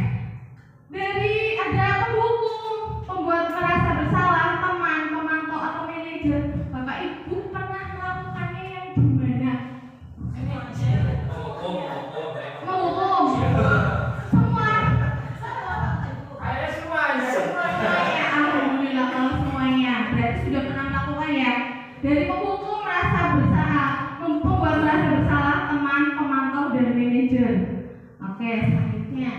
dari ada penghukum, pembuat merasa bersalah, teman, pemantau atau manajer, Bapak Ibu pernah melakukannya yang gimana? Menghukum. Semuanya, alhamdulillah kalau semuanya berarti sudah pernah melakukan ya. Dari penghukum merasa bersalah, membuat merasa bersalah teman, pemantau dan manajer. Oke, selanjutnya.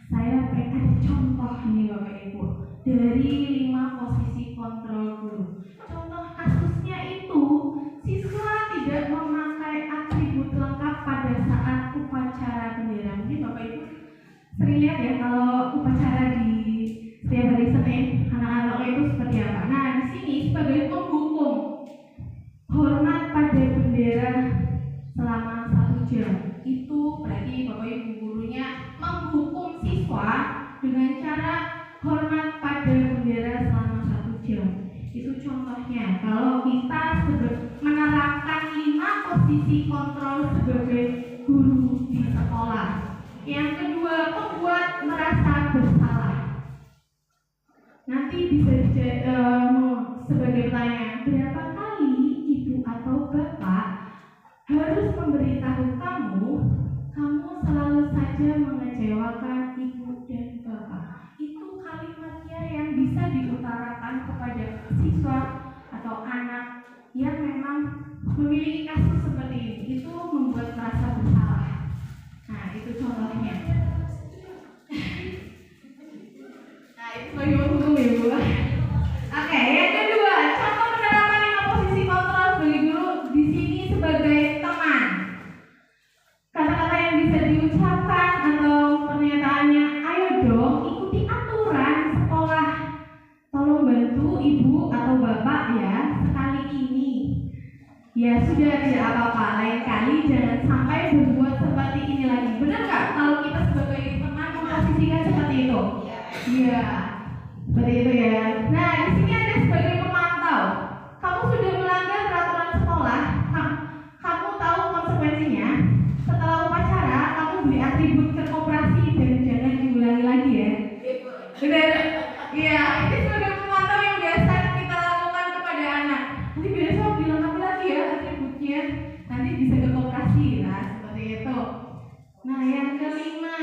Saya berikan ada contoh nih Bapak Ibu dari 5 posisi kontrol guru. Contoh kasusnya itu siswa tidak memakai atribut lengkap pada saat upacara bendera. Mungkin Bapak Ibu sering lihat ya kalau upacara di setiap hari Senin anak-anak itu seperti apa. Nah di sini sebagai penghukum hormat pada bendera selama 1 jam. Itu berarti Bapak Ibu gurunya menghukum siswa dengan cara hormat pada bendera selama 1 jam. Itu contohnya kalau kita menerapkan 5 posisi kontrol sebagai guru di sekolah. Yang kedua, membuat merasa bersalah. Nanti bisa sebagai pertanyaan, berapa kali ibu atau bapak harus memberitahu kamu selalu saja mengecewakan ibu dan bapak. Itu kalimatnya yang bisa diutarakan kepada siswa atau anak yang memang memiliki kasus seperti ini. Itu membuat merasa bersalah. Nah, itu contohnya. Nah, itu sebagai hukum ya Bu. Oke, yang kedua, contoh penerapan 5 posisi kontrol sebagai guru di sini sebagai teman. Kata-kata yang bisa diucapkan atau pernyataannya, ayo dong ikuti aturan sekolah. Tolong bantu ibu atau bapak ya sekali ini. Ya sudah tidak apa-apa, lain kali jangan sampai berbuat seperti ini lagi. Benar nggak kalau kita sebagai teman memposisikan seperti itu? Iya, seperti itu ya. Nah di sini ada sebagai pemantau. Kamu sudah melanggar peraturan sekolah, kamu tahu konsekuensinya. Setelah upacara, kamu beli atribut ke koperasi dan jangan diulangi lagi ya. Benar? Iya, ini sebagai pemantau yang biasa kita lakukan kepada anak. Nanti besok dilengkapi lagi ya atributnya. Nanti bisa ke koperasi, nah seperti itu. Nah yang kelima,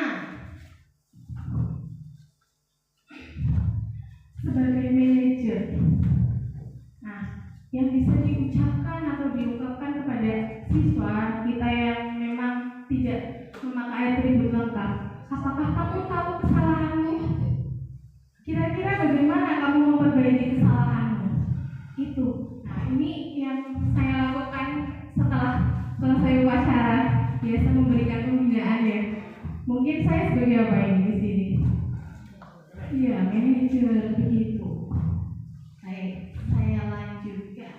sebagai manajer. Nah, yang bisa diucapkan atau diungkapkan kepada siswa kita yang memang tidak memakai atribut lengkap. Apakah kamu tahu kesalahanmu? Kira-kira bagaimana kamu memperbaiki kesalahanmu? Itu. Nah, ini yang saya lakukan setelah selesai upacara. Biasa memberikan pembinaan ya. Mungkin saya sebagai apa ini di sini? Iya, manajer begitu. Baik, saya lanjutkan.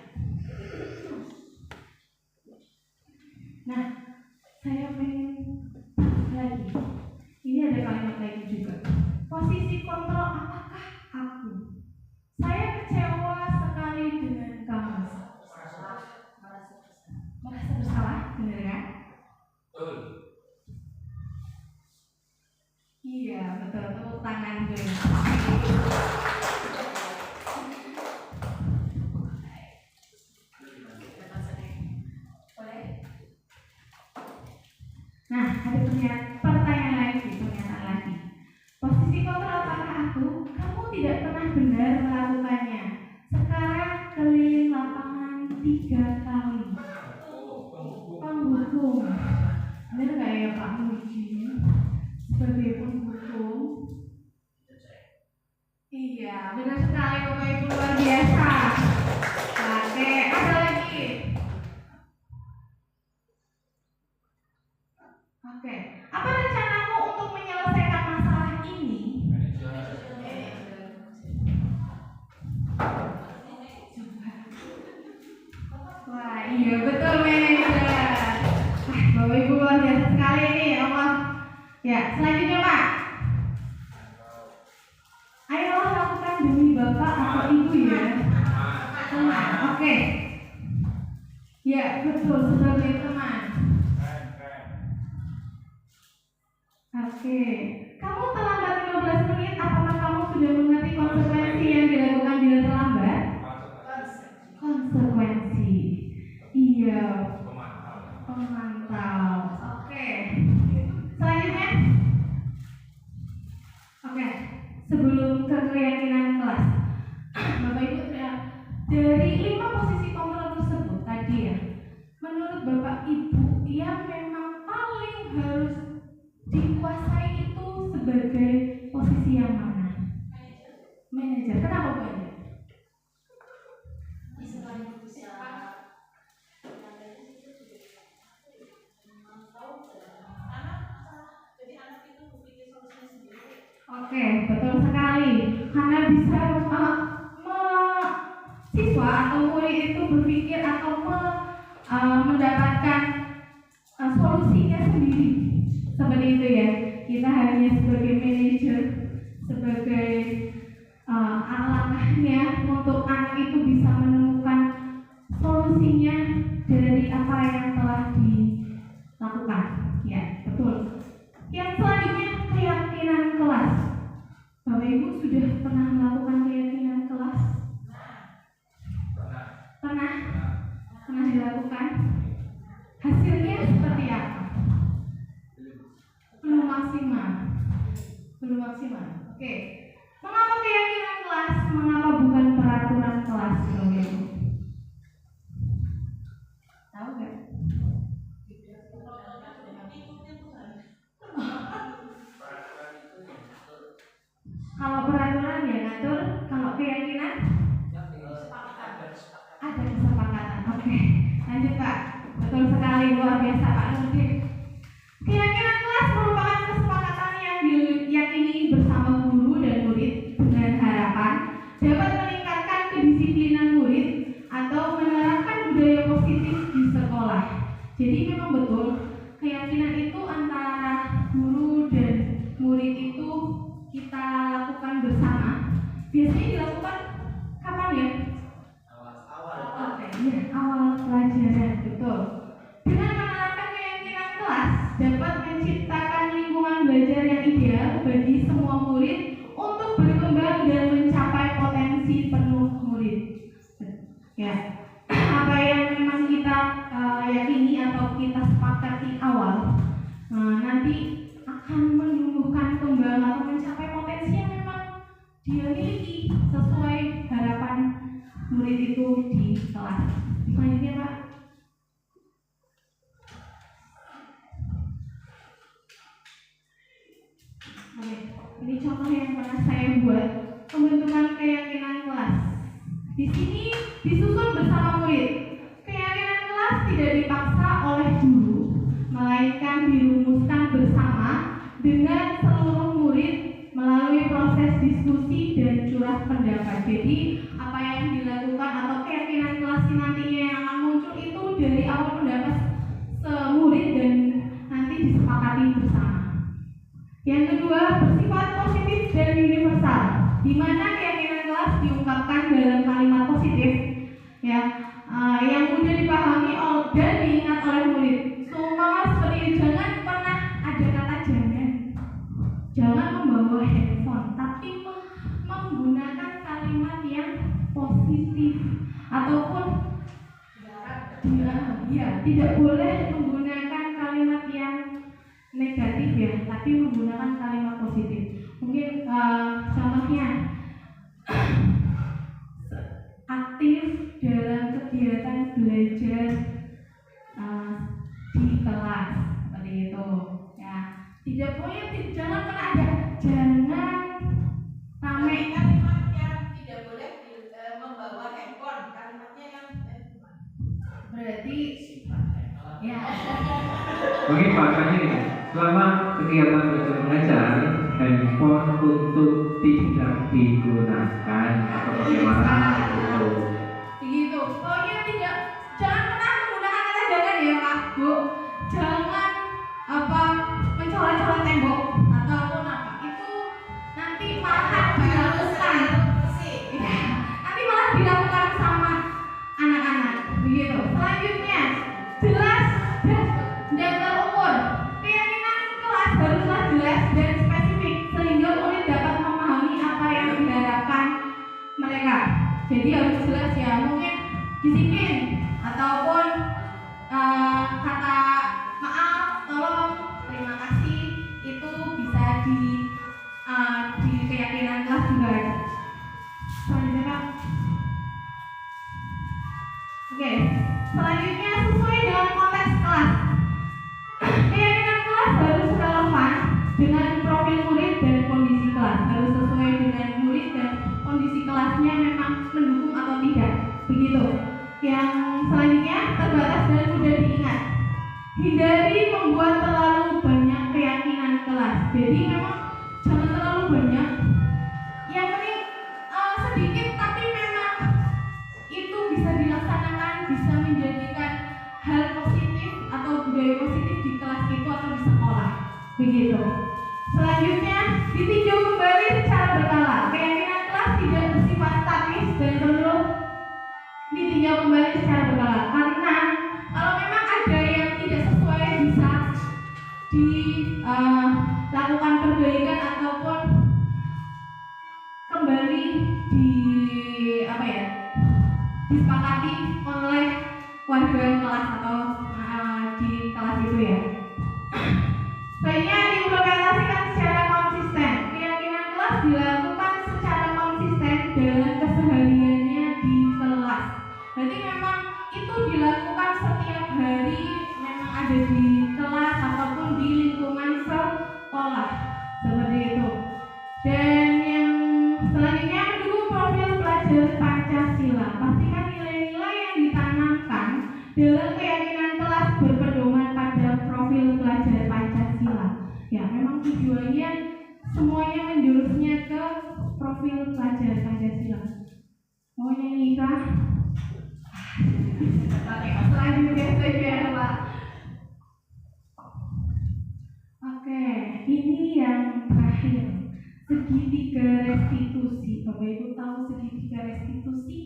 Nah, saya pengen lagi. Ini ada kalimat lagi juga. Posisi kontrol apakah aku? Saya kecewa sekali dengan kamu. Merasa bersalah, benar kan? Iya, betul. Tepuk tangan dulu. Nah, ada pertanyaan lagi, pernyataan lagi. Posisi kontrol apakah aku? Kamu tidak pernah benar melakukannya. Sekarang keliling lapangan 3 kali. Penghukum. Benar nggak ya Pak Muji? Sebagai penghukum. Iya, benar sekali Bapak Ibu, luar biasa. Oke, ada lagi. Oke, apa rencanamu untuk menyelesaikan masalah ini? Wah, iya betul manajer. Bapak Ibu luar biasa sekali ini, ya Allah. Ya, selanjutnya Pak. Ayo lakukan demi Bapak atau Ibu ya. Oke. Ya, betul sebagai teman. Oke, kamu terlambat 15 menit. Apakah kamu sudah mengerti konsekuensi yang dilakukan bila terlambat? Konsekuensi. Iya. Pemantau. Oke. Selanjutnya. Oke. Sebelum ke keyakinan kelas, Bapak Ibu, dari 5 posisi kontrol tersebut tadi ya, menurut Bapak Ibu yang memang paling harus dikuasai itu sebagai posisi yang mana? Manajer. Kenapa Pak? Oke, betul sekali. Karena bisa siswa atau murid itu berpikir atau mendapatkan solusinya sendiri. Seperti itu ya. Kita hanya sebagai manajer, sebagai langkahnya untuk anak itu bisa menemukan solusinya dari apa yang telah dilakukan. Ya, betul. Yang selanjutnya keyakinan kelas. Bapak Ibu sudah pernah melakukan keyakinan kelas? Pernah? Pernah dilakukan? Hasilnya seperti apa? Belum maksimal. Belum maksimal. Oke. Mengapa keyakinan kelas? Mengapa bukan peraturan kelas, Bapak Ibu? Tahu nggak? Kalau peraturan ya ngatur, kalau keyakinan ada kesepakatan. Oke, lanjut Pak. Betul sekali, luar biasa Pak Nurdin. Keyakinan kelas merupakan kesepakatan yang diyakini bersama guru dan murid dengan harapan dapat meningkatkan kedisiplinan murid atau menerapkan budaya positif di sekolah. Jadi memang betul keyakinan itu antara guru dan murid itu kita lakukan bersama. Biasanya dilakukan kapan ya? Awal pelajaran, betul. Dengan menerapkan keyakinan kelas dapat menciptakan lingkungan belajar yang ideal bagi semua murid untuk berkembang dan mencapai potensi penuh murid. Ya, apa yang memang kita yakini atau kita sepakati awal, nanti akan menumbuhkan kembang atau mencapai potensi yang memang dia miliki sesuai harapan murid itu di kelas. Selanjutnya Pak. Di sini disusun bersama murid. Keyakinan kelas tidak dipaksa oleh guru, melainkan dirumuskan bersama dengan seluruh murid melalui proses diskusi dan curah pendapat. Jadi apa yang dilakukan atau keyakinan kelas nantinya yang akan muncul itu dari awal pendapat semurid dan nanti disepakati bersama. Yang kedua, bersifat positif dan universal, di mana keyakinan kelas diungkapkan dalam kalimat positif, ya, yang mudah dipahami dan diingat oleh murid. Seumpama seperti jangan pernah ada kata jangan membawa handphone, tapi menggunakan kalimat yang positif ataupun tidak boleh menggunakan kalimat yang negatif ya, tapi menggunakan kalimat positif. Mungkin contohnya aktif dalam kegiatan belajar di kelas seperti itu ya. Tidak boleh, jangan pernah ada jangan ramai. Kalimat yang tidak boleh membawa handphone, kalimatnya yang berarti ya. Mungkin bahasanya ini, selama kegiatan belajar mengajar, handphone untuk tidak digunakan atau bagaimana gitu. Begitu. Pokoknya jangan pernah menggunakan kata jangan ya Pak, Bu. Jangan mencoret-coret tembok ataupun apa. Itu nanti malah dilakukan. Ya, nanti malah dilakukan sama anak-anak. Begitu. Selanjutnya, jelas dan terukur. Keyakinan kelas haruslah jelas dan spesifik sehingga murid dapat memahami apa yang diharapkan mereka. Jadi harus jelas ya, mungkin disiplin ataupun kata maaf, tolong, terima kasih itu bisa di keyakinan kelas juga ada. Selanjutnya Kak. Oke, selanjutnya sesuai dengan konteks kelas. Keyakinan kelas harus relevan dengan profil murid dan kondisi kelas. Harus sesuai dengan murid dan kondisi kelasnya memang mendukung atau tidak. Begitu. Yang selanjutnya terbatas dan mudah diingat. Hindari membuat terlalu banyak keyakinan kelas. Jadi memang jangan terlalu banyak. Yang penting sedikit tapi memang itu bisa dilaksanakan, bisa menjadikan hal positif atau budaya positif di kelas itu atau di sekolah. Begitu. Selanjutnya ditinjau kembali secara berkala. Keyakinan kelas tidak bersifat statis dan perlu ditinjau kembali secara berkala. Karena kalau memang ada yang tidak sesuai bisa dilakukan perbaikan ataupun kembali disepakati oleh warga kelas atau di kelas itu ya. Selanjutnya diimplementasikan secara konsisten. Keyakinan kelas dilakukan secara konsisten dalam kesehariannya di kelas. Jadi memang itu dilakukan setiap hari, memang ada di kelas ataupun di lingkungan sekolah seperti itu. Dan yang selanjutnya mendukung profil pelajar Pancasila. Pastikan nilai-nilai yang ditanamkan dalam keyakinan kelas berpedoman pada profil pelajar Pancasila. Ya, memang tujuannya semuanya menjurusnya ke profil pelajar Pancasila. Mau nyanyi kah? Selanjutnya saja Pak. Oke, ini yang terakhir. Segitiga restitusi. Bapak Ibu tahu segitiga restitusi?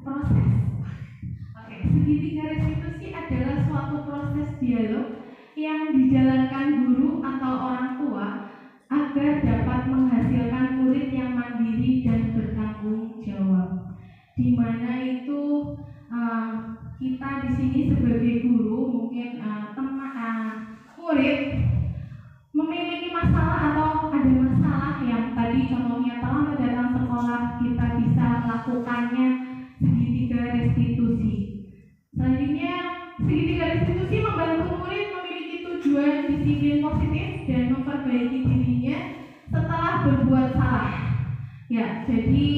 Proses. Oke, segitiga restitusi adalah suatu proses dialog yang dijalankan guru atau orang tua agar dapat menghasilkan murid yang mandiri dan bertanggung jawab. Di mana itu kita di sini sebagai guru mungkin murid memiliki masalah atau ada masalah yang tadi contohnya telah datang sekolah, kita bisa melakukannya segitiga restitusi. Selanjutnya segitiga restitusi membantu murid memiliki tujuan disiplin positif dan memperbaiki dirinya setelah berbuat salah. Ya, jadi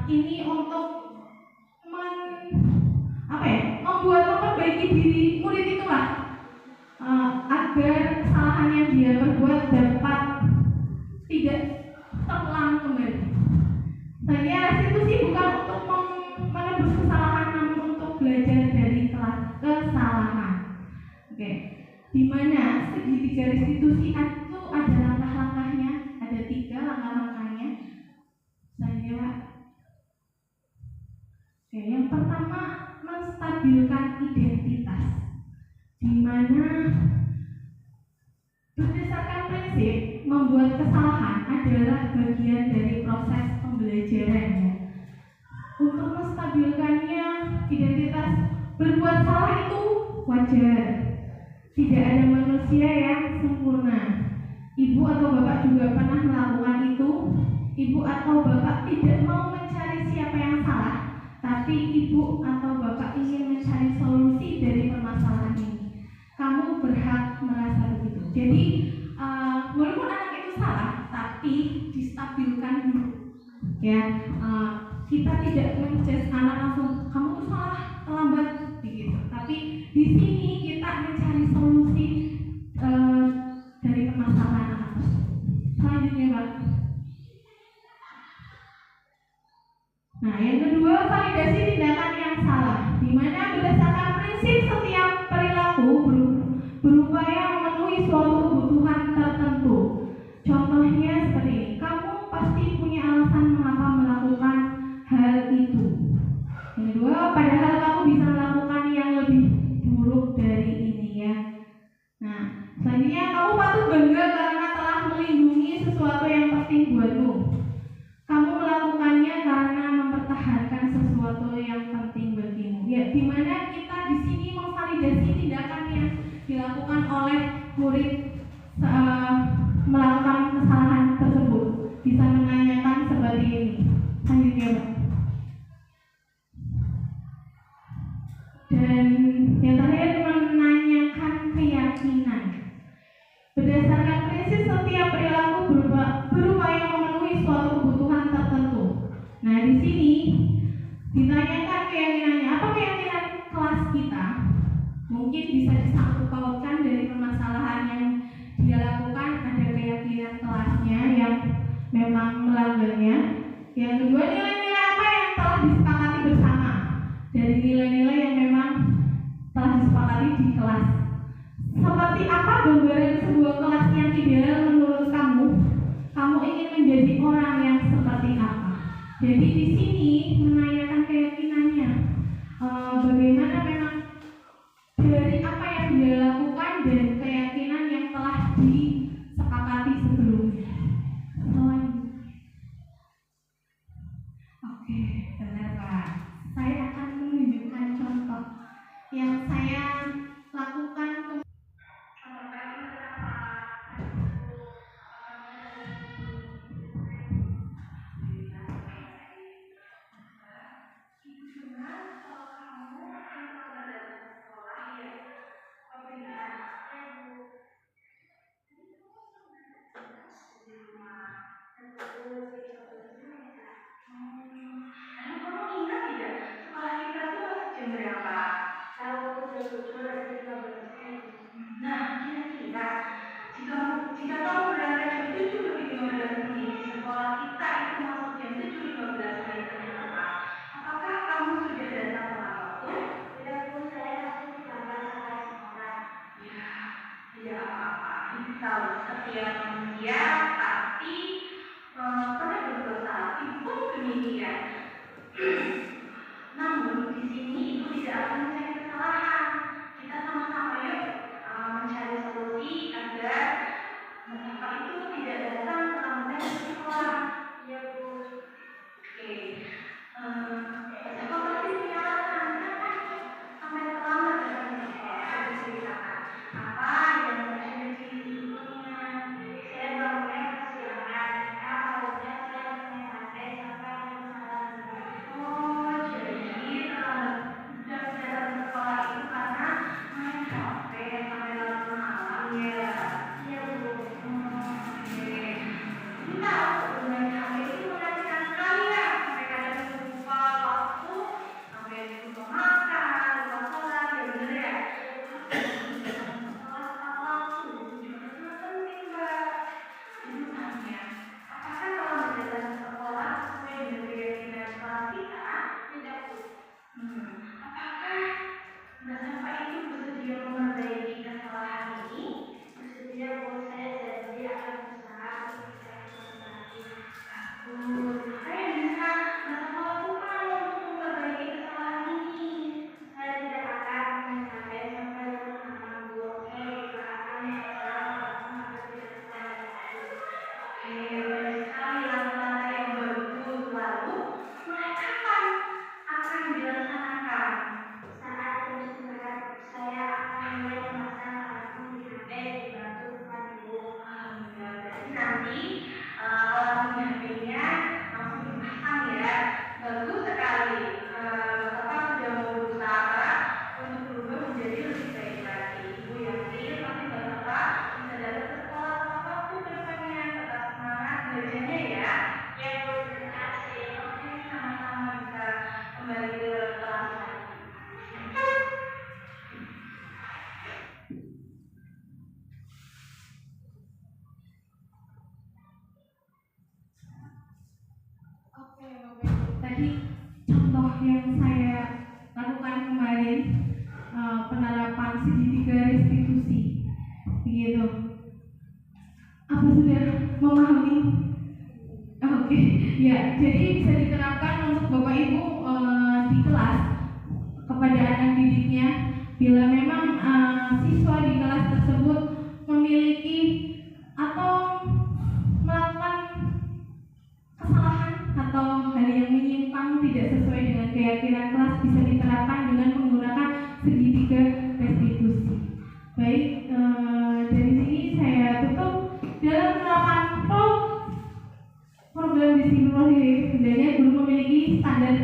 ini untuk memperbaiki diri murid itulah, agar kesalahan yang dia perbuat dapat tidak terulang kembali. Saya restitusi bukan untuk menebus kesalahan, namun untuk belajar dari kesalahan. Oke, dimana segitiga restitusi itu ada langkah-langkahnya, ada 3 langkah-langkahnya. Saya Oke, yang pertama, menstabilkan identitas, di mana berdasarkan prinsip membuat kesalahan adalah bagian dari proses pembelajaran. Untuk menstabilkannya, identitas berbuat salah itu wajar. Tidak ada manusia yang sempurna. Ibu atau bapak juga pernah melakukan itu. Ibu atau bapak tidak mau mencari siapa yang salah, tapi ibu atau bapak ingin mencari solusi dari permasalahan ini. Kamu berhak merasa begitu. Jadi walaupun anak itu salah, tapi distabilkan dulu. Ya, kita tidak menjudge anak langsung kamu tuh salah, terlambat begitu. Tapi di sini kita mencari solusi dari permasalahan anak. Selanjutnya, Pak. Nah, yang kedua, validasi tindakan yang salah, di mana berdasarkan prinsip setiap perilaku berupaya memenuhi suatu kebutuhan tertentu. Contohnya seperti ini, kamu pasti punya alasan mengapa melakukan hal itu. Yang kedua, padahal kamu bisa melakukan yang lebih buruk dari ini ya. Nah, selanjutnya, kamu patut bangga karena telah melindungi sesuatu yang penting buatmu. Kamu melakukannya karena mempertahankan sesuatu yang penting bagimu. Ya, di mana kita di sini memvalidasi tindakan yang dilakukan oleh murid melakukan kesalahan tersebut. Bisa menanyakan seperti ini. Selanjutnya, Pak. Dan yang terakhir, menanyakan keyakinan. Berdasarkan prinsip setiap perilaku berupaya memenuhi suatu kebutuhan tertentu. Nah, di sini ditanyakan keyakinannya. Apa keyakinan kelas kita? Mungkin bisa disangkut pautkan dari permasalahan yang dia lakukan. Ada keyakinan kelasnya yang memang melanggarnya. Yang kedua, nilai-nilai apa yang telah disepakati bersama dari nilai-nilai yang memang telah disepakati di kelas. Seperti apa gambaran sebuah kelas yang ideal menurut kamu? Kamu ingin menjadi orang yang seperti apa? Jadi di sini menanyakan keyakinannya. Bagaimana memang dari apa yang dia lakukan dan keyakinan yang telah disepakati sebelumnya. Oke, benar Pak. Saya akan menunjukkan contoh yang saya lakukan. Nah, kira-kira jika kamu berangkat jam 7:15 di sekolah kita itu masuk jam 7:15 ternyata, apakah kamu sudah datang tepat waktu? Tidak, Bu, saya langsung dilambat sampai sekolah. Ya, tidak apa-apa. Kalau setiap manusia pasti pernah berbuat salah. Ibu pun demikian. Namun di sini ibu tidak akan mencari kesalahan. Kita sama-sama yuk mencari solusi agar mereka itu tidak datang terlambat ke sekolah. Ya Bu. Oke. Apa pasti punya alasan kenapa sampai terlambat datang ke sekolah? Saya ceritakan apa yang terjadi sebelumnya. Saya bangunnya kesiangan. Awalnya saya pakai HP sampai jam 9. Oh, jadi jam datang ke sekolah itu karena main HP sampai larut malam ya. Iya Bu. Ya. tadi contoh yang saya lakukan kemarin, penerapan segitiga restitusi, begitu. Apa sudah memahami? Oke, ya. Jadi bisa diterapkan untuk Bapak Ibu di kelas kepada anak didiknya. Bila memang siswa di kelas tersebut memiliki atau melakukan kesalahan atau hal yang menyimpang tidak sesuai dengan keyakinan kelas, bisa diterapkan dengan menggunakan segitiga restitusi. Baik, dari sini saya tutup. Dalam penerapan program disiplin sebenarnya guru memiliki standar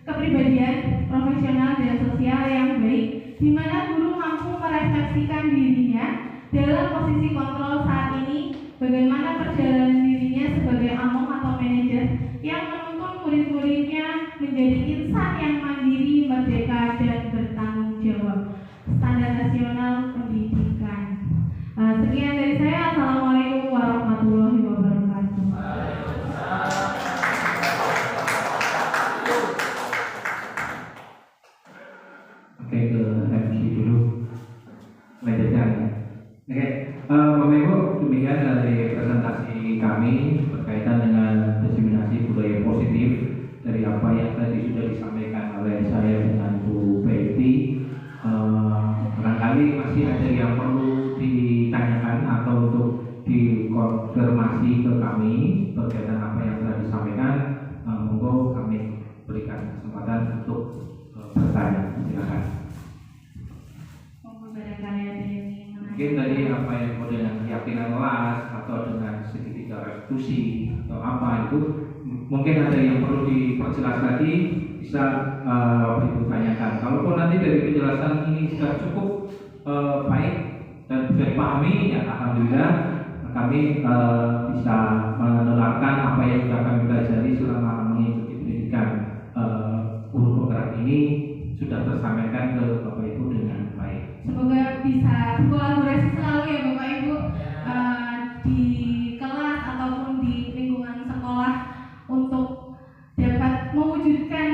kepribadian profesional dan sosial yang baik, di mana guru mampu merefleksikan dirinya dalam posisi kontrol saat ini, bagaimana perjalanan dirinya sebagai among atau manajer yang menuntun murid-muridnya menjadi insan yang mandiri, merdeka, dan bertanggung jawab. Standar nasional pendidikan. Sekian dari saya. Assalamualaikum warahmatullahi wabarakatuh. Oke, ke MC dulu. Meja. Oke, Bapak Ibu, demikian dari presentasi kami berkaitan dengan diseminasi budaya positif dari apa yang tadi sudah disampaikan oleh saya dengan Bu Betty. Barangkali masih ada yang perlu ditanyakan atau untuk dikonfirmasi ke kami berkaitan apa yang telah disampaikan. Monggo kami berikan kesempatan untuk bertanya. Silakan. Mungkin tadi apa yang dengan keyakinan kelas atau dengan segitiga restitusi atau apa itu mungkin ada yang perlu diperjelas lagi, bisa Ibu tanyakan. Kalaupun nanti dari penjelasan ini sudah cukup baik dan bisa dipahami, ya alhamdulillah kami bisa menerapkan apa yang sudah kami pelajari selama mengikuti pendidikan guru penggerak ini sudah tersampaikan ke Bapak Ibu dengan baik. Semoga bisa kolaborasi selalu ya Bapak Ibu di kelas ataupun di lingkungan sekolah untuk dapat mewujudkan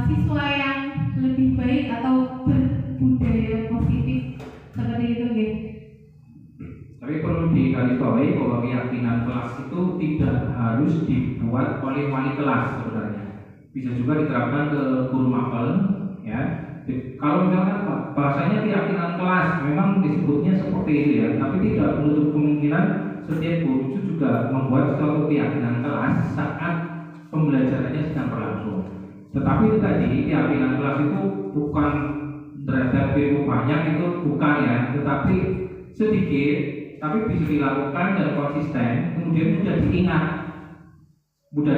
siswa yang lebih baik atau berbudaya positif seperti itu, gitu. Tapi perlu digarisbawahi bahwa keyakinan kelas itu tidak harus dibuat oleh wali kelas sebenarnya. Bisa juga diterapkan ke guru mapel, ya. Kalau misalkan bahasanya keyakinan kelas, memang disebutnya seperti itu ya, tapi tidak menutup kemungkinan setiap guru itu juga membuat suatu keyakinan kelas saat pembelajarannya sedang berlangsung. Tetapi itu tadi keyakinan kelas itu bukan terhadap ilmu banyak, itu bukan ya, tetapi sedikit, tapi bisa dilakukan dan konsisten, kemudian mudah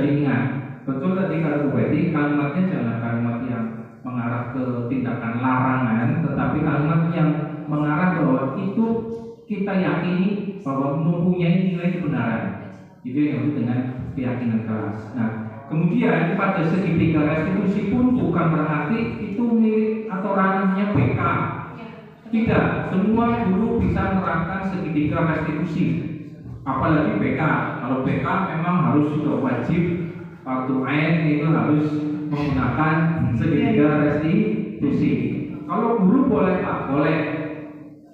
diingat. Betul tadi kalau Bu Betty, kalimatnya jangan kalimat yang mengarah ke tindakan larangan, tetapi kalimat yang mengarah bahwa itu kita yakini bahwa mempunyai nilai kebenaran. Itu yang disebut dengan keyakinan kelas. Nah, kemudian pada segitiga restitusi pun bukan berarti itu milik atau ranahnya BK. Tidak, semua guru bisa menerapkan segitiga restitusi. Apalagi BK. Kalau BK memang harus sudah wajib waktu N itu harus menggunakan segitiga restitusi. Kalau guru boleh Pak, boleh.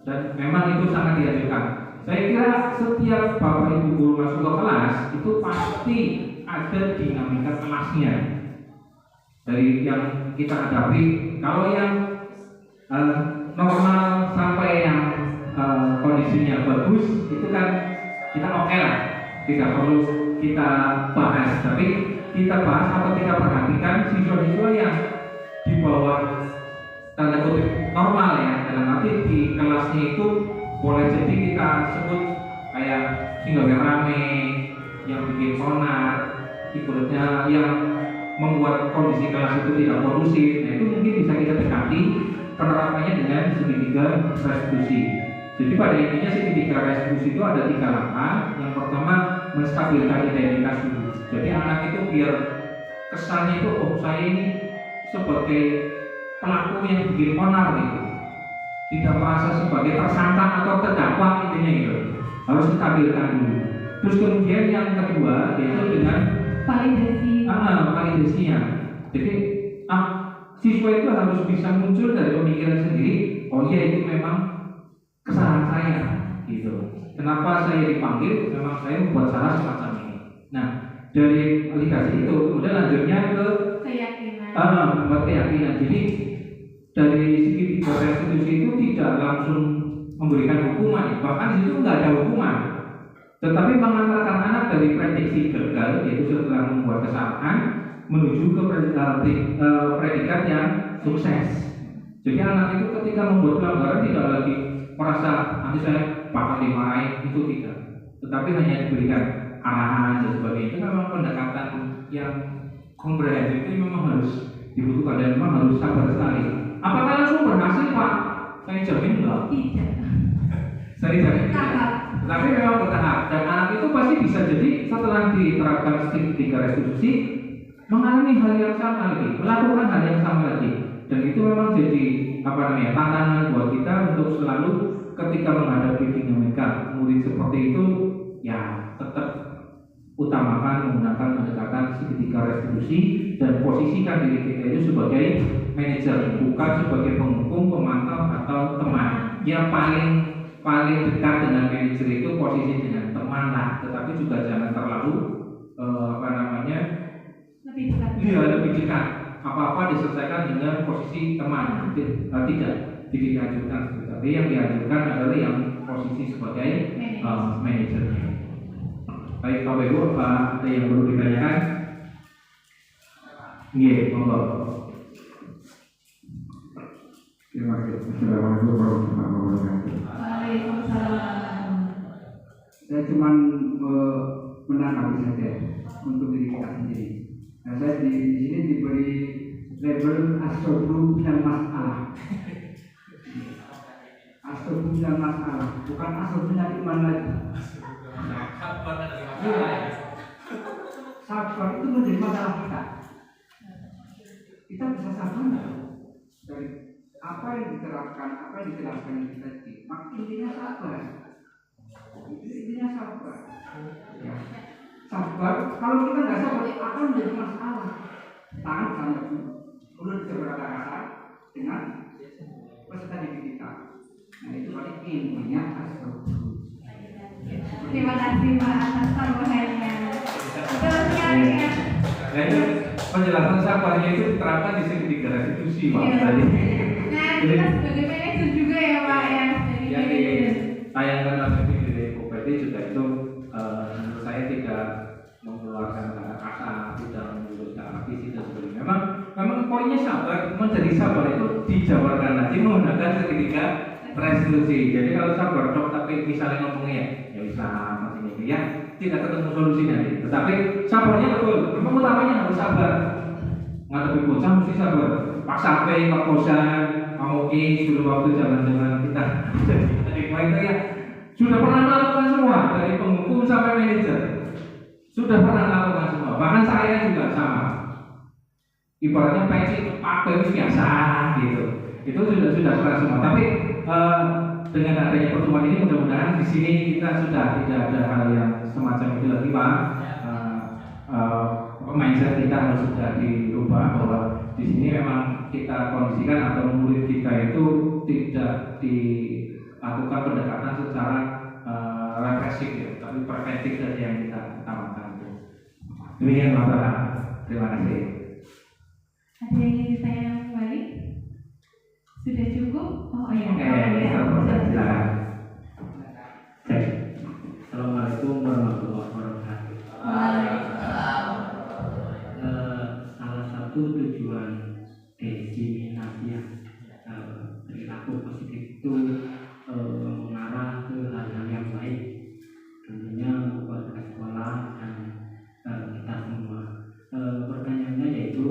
Dan memang itu sangat dianjurkan. Saya kira setiap Bapak Ibu guru masuk ke kelas itu pasti ada dinamika kelasnya. Dari yang kita hadapi, kalau yang normal sampai yang kondisinya bagus itu kan kita oke lah, tidak perlu kita bahas. Tapi kita bahas atau kita perhatikan siswa-siswa yang di bawah tanda kutip normal ya, dalam arti di kelasnya itu boleh jadi kita sebut kayak sehingga rame, yang bikin sonar, ibaratnya yang membuat kondisi kelas itu tidak kondusif. Nah itu mungkin bisa kita dekati penerapannya dengan segitiga restitusi. Jadi pada intinya segitiga restitusi itu ada 3 langkah. Yang pertama menstabilkan identitas dulu. Jadi anak itu biar kesannya itu oh saya ini sebagai pelaku yang bikin onar gitu, tidak merasa sebagai tersangka atau terdakwa intinya gitu. Harus stabilkan dulu. Terus kemudian yang kedua yaitu dengan validasinya. Jadi siswa itu harus bisa muncul dari pemikiran sendiri. Oh iya, itu memang kesalahan saya, gitu. Kenapa saya dipanggil? Memang saya membuat salah semacam ini. Nah, dari validasi itu kemudian lanjutnya ke keyakinan. membuat keyakinan. Jadi dari segi tiga restitusi itu tidak langsung memberikan hukuman, bahkan di situ nggak ada hukuman, tetapi mengantarkan anak dari prediksi gagal, yaitu setelah membuat kesalahan, menuju ke predikat yang sukses. Jadi anak itu ketika membuat pelanggaran tidak lagi merasa nanti saya bakal dimarahin, itu tidak, tetapi hanya diberikan arahan dan sebagainya. Itu memang pendekatan yang komprehensif itu memang harus dibutuhkan dan memang harus sabar sekali. Apakah langsung berhasil, Pak? Saya jamin enggak. Tidak. Saya jamin tidak. Tapi memang bertahap, dan anak itu pasti bisa jadi setelah diterapkan tiga restitusi mengalami hal yang sama lagi, melakukan hal yang sama lagi, dan itu memang jadi tantangan buat kita untuk selalu ketika menghadapi dinamika murid seperti itu, ya tetap utamakan menggunakan pendekatan segitiga restitusi dan posisikan diri kita itu sebagai manajer, bukan sebagai penghukum, pemantau atau teman. Yang paling dekat dengan manajer itu posisi dengan teman lah, tetapi juga jangan terlalu lebih dekat. Iya, lebih dekat. Apa-apa diselesaikan dengan posisi teman, tidak dianjurkan. Tapi yang dianjurkan adalah yang posisi sebagai manajernya. Baik, Bapak Ibu, apa ada yang perlu ditanyakan? Iya, monggo. Terima kasih. Assalamualaikum warahmatullahi wabarakatuh. Waalaikumsalam. Saya cuma menanggapi saja untuk diri kita sendiri. Nah, saya di sini diberi label asobru dan masalah. Asobru dan masalah, bukan asobrunya iman lagi. Sabar itu menjadi masalah kita. Kita bisa sabar dari apa yang diterapkan, apa yang dijelaskan tadi. Maka intinya sabar. Intinya sabar. Ya. Sabar. Kalau kita nggak sabar akan menjadi masalah. Tangan sama mulut bisa berkata-kata dengan peserta didik kita. Nah itu paling intinya asobru. Terima kasih Pak atas tambahannya. Betul sekali ya. Nah itu penjelasan sabarnya itu diterapkan di segitiga restitusi, Pak. Iya. Tadi. Nah kita sebagai manajer juga ya Pak ya. Yang ditayangkan langsung di DPOPD juga itu menurut saya tidak mengeluarkan kata-kata, tidak menjuruskan visi dan sebagainya. Memang poinnya sabar, menjadi sabar itu dijabarkan lagi menggunakan segitiga restitusi. Jadi kalau sabar dok, tapi misalnya ngomongnya ya bisa macam ini ya, tidak ketemu solusinya. Tetapi sabarnya betul, memang utamanya harus sabar. Ngadepi bocah mesti sabar. Pak sampai Pak kosan, Mamoki dulu waktu zaman-zaman kita jadi itu ya sudah pernah melakukan semua dari penghukum sampai manajer. Sudah pernah melakukan semua. Bahkan saya juga sama. Ibaratnya peci pakai biasa gitu. Itu sudah pernah semua. Tapi dengan adanya pertemuan ini mudah-mudahan di sini kita sudah tidak ada hal yang semacam itu lagi, Pak. Mindset kita harus sudah dirubah bahwa di sini memang kita kondisikan atau murid kita itu tidak dilakukan pendekatan secara represif ya, tapi preventif saja yang kita utamakan. Demikian Bapak. Terima kasih. Ada yang ingin ditanya kembali? Sudah cukup? Oh iya. Silakan. Assalamualaikum warahmatullahi wabarakatuh. Salah satu tujuan diseminasi perilaku positif itu mengarah ke hal-hal yang baik, tentunya buat sekolah dan kita semua. Pertanyaannya yaitu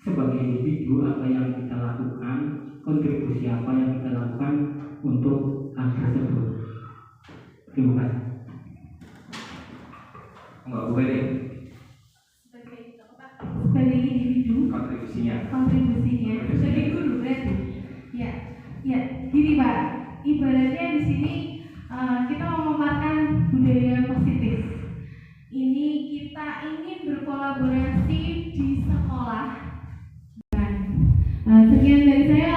sebagai individu apa yang kita lakukan, kontribusi apa yang kita lakukan untuk hal tersebut. Terima kasih. Enggak boleh Sebagai individu kontribusinya. sebagai guru berarti. Ya, gini Pak. Ibaratnya di sini kita memaparkan budaya positif. Ini kita ingin berkolaborasi di sekolah. Sekian dari saya.